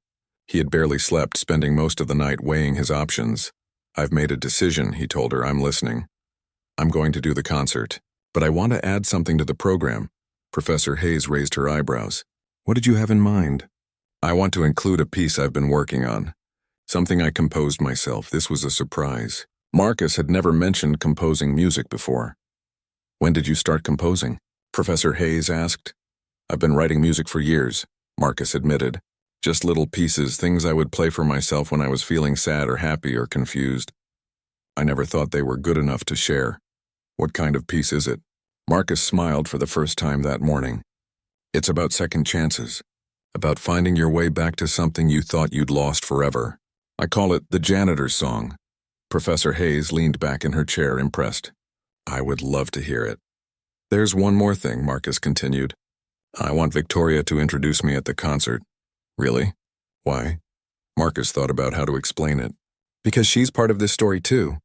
He had barely slept, spending most of the night weighing his options. "I've made a decision," he told her. "I'm listening. I'm going to do the concert. But I want to add something to the program." Professor Hayes raised her eyebrows. "What did you have in mind?" "I want to include a piece I've been working on. Something I composed myself. This was a surprise." Marcus had never mentioned composing music before. "When did you start composing?" Professor Hayes asked. "I've been writing music for years," Marcus admitted. "Just little pieces, things I would play for myself when I was feeling sad or happy or confused. I never thought they were good enough to share." "What kind of piece is it?" Marcus smiled for the first time that morning. "It's about second chances, about finding your way back to something you thought you'd lost forever. I call it the Janitor song." Professor Hayes leaned back in her chair, impressed. "I would love to hear it." "There's one more thing," Marcus continued. "I want Victoria to introduce me at the concert." "Really? Why?" Marcus thought about how to explain it. "Because she's part of this story too.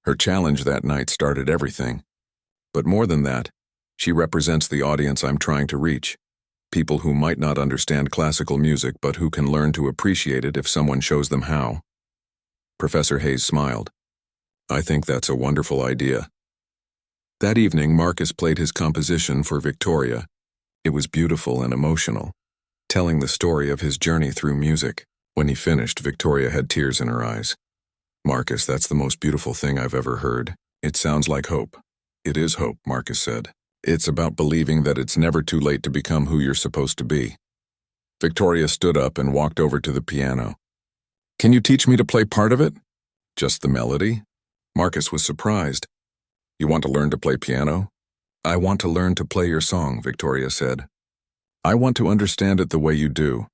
Her challenge that night started everything. But more than that, she represents the audience I'm trying to reach. People who might not understand classical music but who can learn to appreciate it if someone shows them how." Professor Hayes smiled. "I think that's a wonderful idea." That evening, Marcus played his composition for Victoria. It was beautiful and emotional, telling the story of his journey through music. When he finished, Victoria had tears in her eyes. "Marcus, that's the most beautiful thing I've ever heard. It sounds like hope." "It is hope," Marcus said. "It's about believing that it's never too late to become who you're supposed to be." Victoria stood up and walked over to the piano. "Can you teach me to play part of it?" "Just the melody?" Marcus was surprised. "You want to learn to play piano?" "I want to learn to play your song," Victoria said. "I want to understand it the way you do."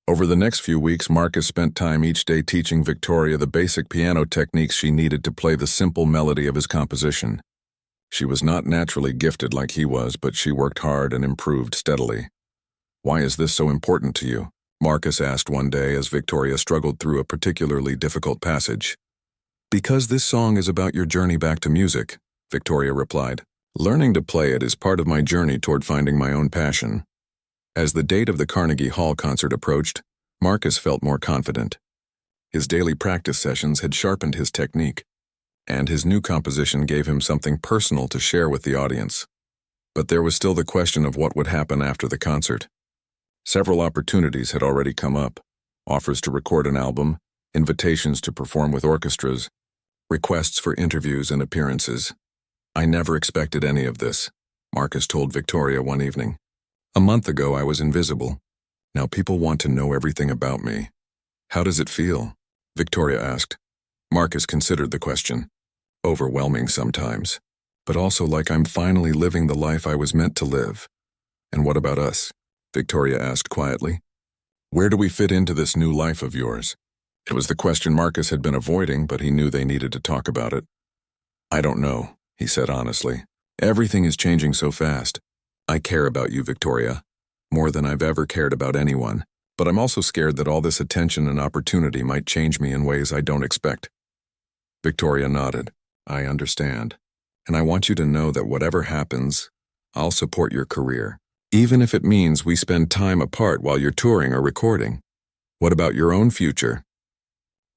Over the next few weeks, Marcus spent time each day teaching Victoria the basic piano techniques she needed to play the simple melody of his composition. She was not naturally gifted like he was, but she worked hard and improved steadily. "Why is this so important to you?" Marcus asked one day as Victoria struggled through a particularly difficult passage. "Because this song is about your journey back to music," Victoria replied. "Learning to play it is part of my journey toward finding my own passion." As the date of the Carnegie Hall concert approached, Marcus felt more confident. His daily practice sessions had sharpened his technique, and his new composition gave him something personal to share with the audience. But there was still the question of what would happen after the concert. Several opportunities had already come up: offers to record an album, invitations to perform with orchestras, requests for interviews and appearances. "I never expected any of this," Marcus told Victoria one evening. "A month ago I was invisible. Now people want to know everything about me." "How does it feel?" Victoria asked. Marcus considered the question. "Overwhelming sometimes, but also like I'm finally living the life I was meant to live." "And what about us?" Victoria asked quietly. "Where do we fit into this new life of yours?" It was the question Marcus had been avoiding, but he knew they needed to talk about it. "I don't know," he said honestly. "Everything is changing so fast. I care about you, Victoria, more than I've ever cared about anyone, But I'm also scared that all this attention and opportunity might change me in ways I don't expect. Victoria nodded. I understand. And I want you to know that whatever happens, I'll support your career, even if it means we spend time apart while you're touring or recording. What about your own future?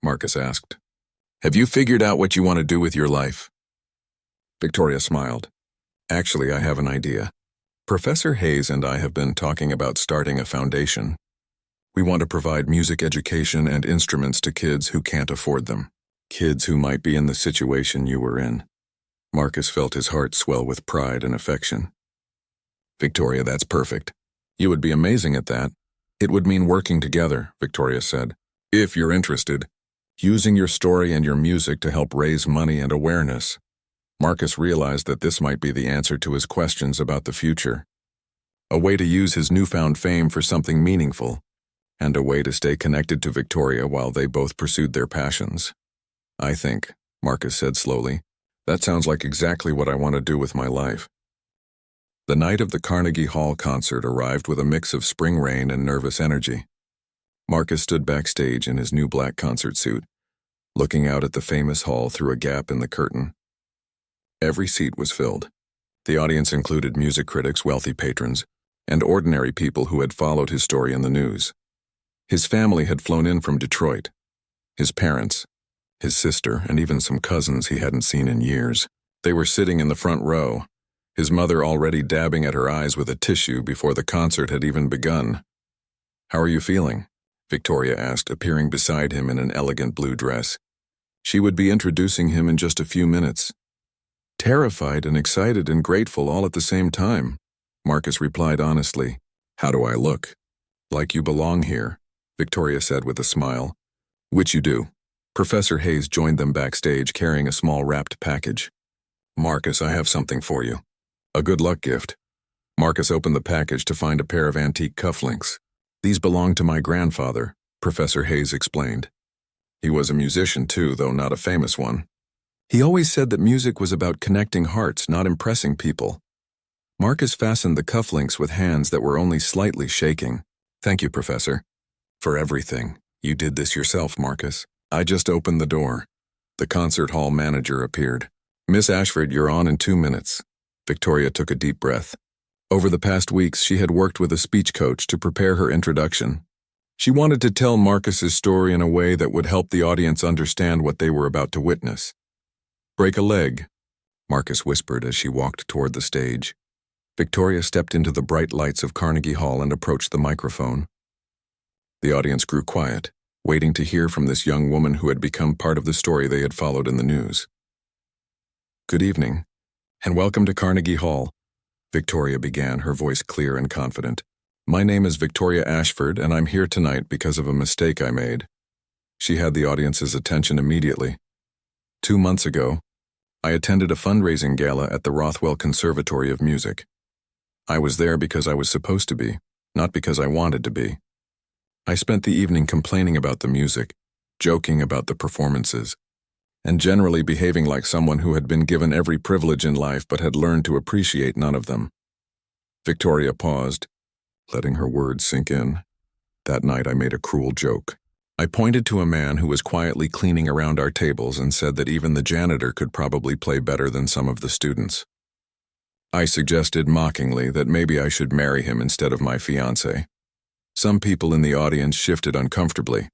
Marcus asked. Have you figured out what you want to do with your life? Victoria smiled. Actually, I have an idea. Professor Hayes and I have been talking about starting a foundation. We want to provide music education and instruments to kids who can't afford them. Kids who might be in the situation you were in. Marcus felt his heart swell with pride and affection. Victoria, that's perfect. You would be amazing at that. It would mean working together, Victoria said. If you're interested, using your story and your music to help raise money and awareness. Marcus realized that this might be the answer to his questions about the future. A way to use his newfound fame for something meaningful, and a way to stay connected to Victoria while they both pursued their passions. I think, Marcus said slowly, that sounds like exactly what I want to do with my life. The night of the Carnegie Hall concert arrived with a mix of spring rain and nervous energy. Marcus stood backstage in his new black concert suit, looking out at the famous hall through a gap in the curtain. Every seat was filled. The audience included music critics, wealthy patrons, and ordinary people who had followed his story in the news. His family had flown in from Detroit. His parents, his sister, and even some cousins he hadn't seen in years. They were sitting in the front row, his mother already dabbing at her eyes with a tissue before the concert had even begun. How are you feeling? Victoria asked, appearing beside him in an elegant blue dress. She would be introducing him in just a few minutes. Terrified and excited and grateful all at the same time, Marcus replied honestly. How do I look? Like you belong here, Victoria said with a smile. Which you do. Professor Hayes joined them backstage carrying a small wrapped package. Marcus, I have something for you. A good luck gift. Marcus opened the package to find a pair of antique cufflinks. These belonged to my grandfather, Professor Hayes explained. He was a musician too, though not a famous one. He always said that music was about connecting hearts, not impressing people. Marcus fastened the cufflinks with hands that were only slightly shaking. Thank you, Professor. For everything. You did this yourself, Marcus. I just opened the door. The concert hall manager appeared. Miss Ashford, you're on in 2 minutes. Victoria took a deep breath. Over the past weeks, she had worked with a speech coach to prepare her introduction. She wanted to tell Marcus's story in a way that would help the audience understand what they were about to witness. Break a leg, Marcus whispered as she walked toward the stage. Victoria stepped into the bright lights of Carnegie Hall and approached the microphone. The audience grew quiet, waiting to hear from this young woman who had become part of the story they had followed in the news. Good evening, and welcome to Carnegie Hall, Victoria began, her voice clear and confident. My name is Victoria Ashford, and I'm here tonight because of a mistake I made. She had the audience's attention immediately. 2 months ago, I attended a fundraising gala at the Rothwell Conservatory of Music. I was there because I was supposed to be, not because I wanted to be. I spent the evening complaining about the music, joking about the performances, and generally behaving like someone who had been given every privilege in life but had learned to appreciate none of them. Victoria paused, letting her words sink in. That night I made a cruel joke. I pointed to a man who was quietly cleaning around our tables and said that even the janitor could probably play better than some of the students. I suggested mockingly that maybe I should marry him instead of my fiancée. Some people in the audience shifted uncomfortably.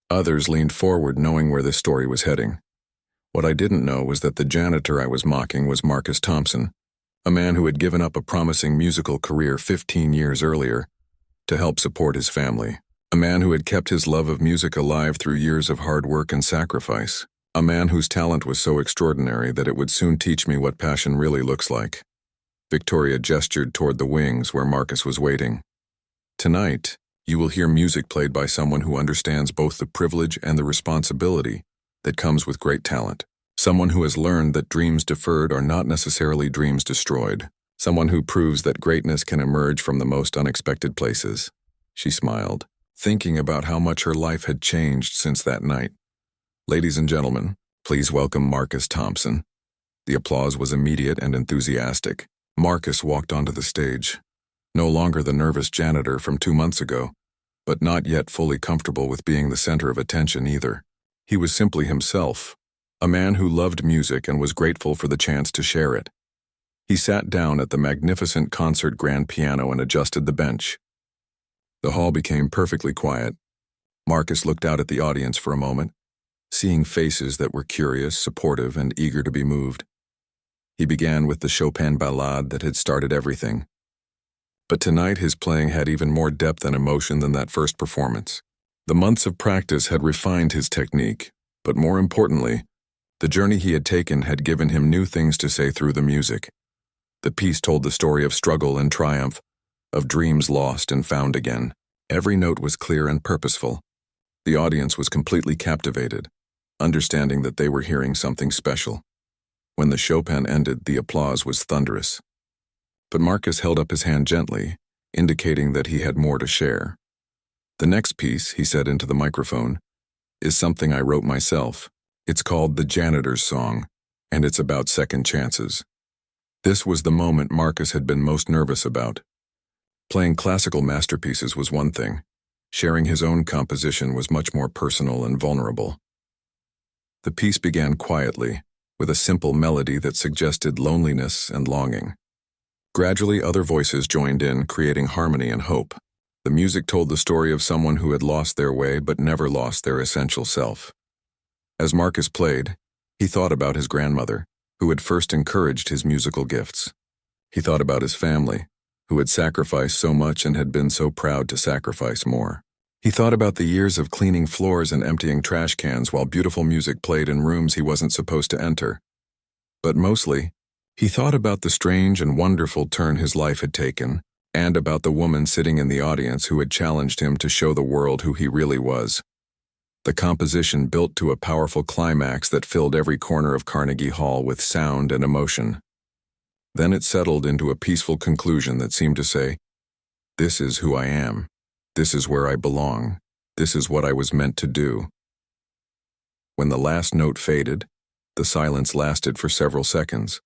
Others leaned forward knowing where this story was heading. What I didn't know was that the janitor I was mocking was Marcus Thompson, a man who had given up a promising musical career 15 years earlier to help support his family. A man who had kept his love of music alive through years of hard work and sacrifice. A man whose talent was so extraordinary that it would soon teach me what passion really looks like. Victoria gestured toward the wings where Marcus was waiting. Tonight, you will hear music played by someone who understands both the privilege and the responsibility that comes with great talent. Someone who has learned that dreams deferred are not necessarily dreams destroyed. Someone who proves that greatness can emerge from the most unexpected places. She smiled, thinking about how much her life had changed since that night. Ladies and gentlemen, please welcome Marcus Thompson. The applause was immediate and enthusiastic. Marcus walked onto the stage, no longer the nervous janitor from 2 months ago, but not yet fully comfortable with being the center of attention either. He was simply himself, a man who loved music and was grateful for the chance to share it. He sat down at the magnificent concert grand piano and adjusted the bench. The hall became perfectly quiet. Marcus looked out at the audience for a moment, seeing faces that were curious, supportive, and eager to be moved. He began with the Chopin ballade that had started everything. But tonight his playing had even more depth and emotion than that first performance. The months of practice had refined his technique, but more importantly, the journey he had taken had given him new things to say through the music. The piece told the story of struggle and triumph, of dreams lost and found again. Every note was clear and purposeful. The audience was completely captivated, understanding that they were hearing something special. When the Chopin ended, the applause was thunderous. But Marcus held up his hand gently, indicating that he had more to share. "The next piece," he said into the microphone, "is something I wrote myself. It's called the Janitor's Song, and it's about second chances." This was the moment Marcus had been most nervous about. Playing classical masterpieces was one thing. Sharing his own composition was much more personal and vulnerable. The piece began quietly, with a simple melody that suggested loneliness and longing. Gradually, other voices joined in, creating harmony and hope. The music told the story of someone who had lost their way but never lost their essential self. As Marcus played, he thought about his grandmother, who had first encouraged his musical gifts. He thought about his family, who had sacrificed so much and had been so proud to sacrifice more. He thought about the years of cleaning floors and emptying trash cans while beautiful music played in rooms he wasn't supposed to enter. But mostly, he thought about the strange and wonderful turn his life had taken, and about the woman sitting in the audience who had challenged him to show the world who he really was. The composition built to a powerful climax that filled every corner of Carnegie Hall with sound and emotion. Then it settled into a peaceful conclusion that seemed to say, "This is who I am. This is where I belong. This is what I was meant to do." When the last note faded, the silence lasted for several seconds.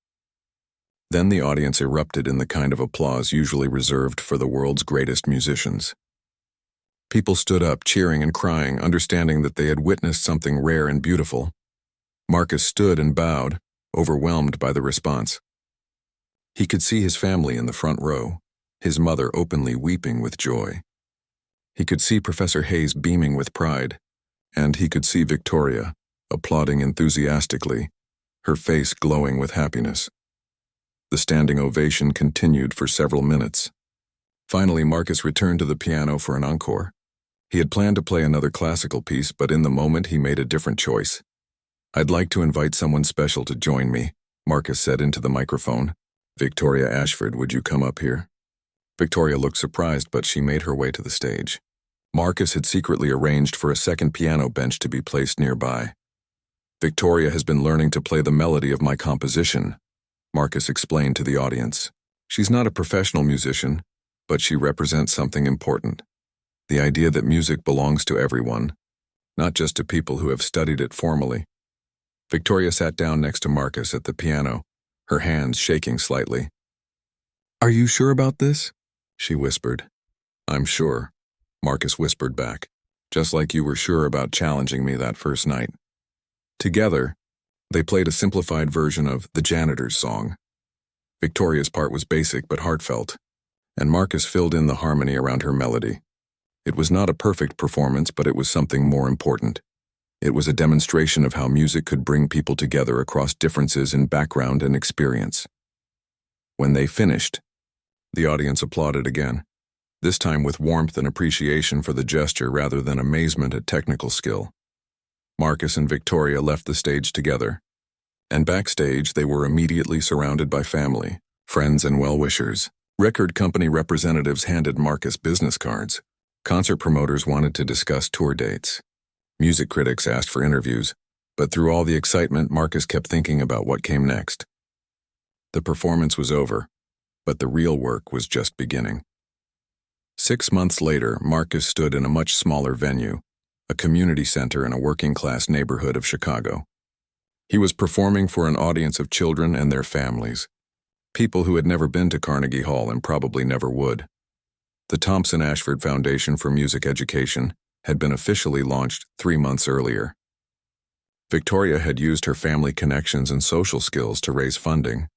Then the audience erupted in the kind of applause usually reserved for the world's greatest musicians. People stood up, cheering and crying, understanding that they had witnessed something rare and beautiful. Marcus stood and bowed, overwhelmed by the response. He could see his family in the front row, his mother openly weeping with joy. He could see Professor Hayes beaming with pride, and he could see Victoria, applauding enthusiastically, her face glowing with happiness. The standing ovation continued for several minutes. Finally, Marcus returned to the piano for an encore. He had planned to play another classical piece, but in the moment he made a different choice. "I'd like to invite someone special to join me," Marcus said into the microphone. "Victoria Ashford, would you come up here?" Victoria looked surprised, but she made her way to the stage. Marcus had secretly arranged for a second piano bench to be placed nearby. "Victoria has been learning to play the melody of my composition," Marcus explained to the audience. "She's not a professional musician, but she represents something important. The idea that music belongs to everyone, not just to people who have studied it formally." Victoria sat down next to Marcus at the piano, her hands shaking slightly. "Are you sure about this?" she whispered. "I'm sure," Marcus whispered back, "just like you were sure about challenging me that first night." Together, they played a simplified version of the Janitor's Song. Victoria's part was basic but heartfelt, and Marcus filled in the harmony around her melody. It was not a perfect performance, but it was something more important. It was a demonstration of how music could bring people together across differences in background and experience. When they finished, the audience applauded again, this time with warmth and appreciation for the gesture rather than amazement at technical skill. Marcus and Victoria left the stage together, and backstage they were immediately surrounded by family, friends, and well-wishers. Record company representatives handed Marcus business cards. Concert promoters wanted to discuss tour dates. Music critics asked for interviews, but through all the excitement, Marcus kept thinking about what came next. The performance was over, but the real work was just beginning. 6 months later, Marcus stood in a much smaller venue, a community center in a working-class neighborhood of Chicago. He was performing for an audience of children and their families, people who had never been to Carnegie Hall and probably never would. The Thompson Ashford Foundation for Music Education had been officially launched 3 months earlier. Victoria had used her family connections and social skills to raise funding,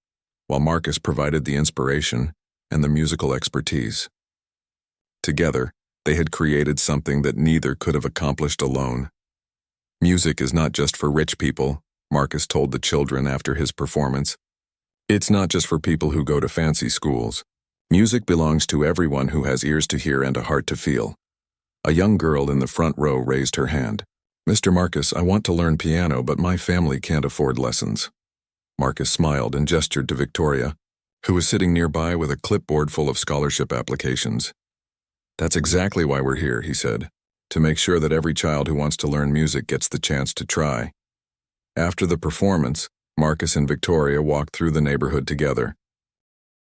while Marcus provided the inspiration and the musical expertise. Together, they had created something that neither could have accomplished alone. Music is not just for rich people, Marcus told the children after his performance. It's not just for people who go to fancy schools. Music belongs to everyone who has ears to hear and a heart to feel. A young girl in the front row raised her hand. "Mr. Marcus, I want to learn piano, but my family can't afford lessons." Marcus smiled and gestured to Victoria, who was sitting nearby with a clipboard full of scholarship applications. "That's exactly why we're here," he said, "to make sure that every child who wants to learn music gets the chance to try." After the performance, Marcus and Victoria walked through the neighborhood together,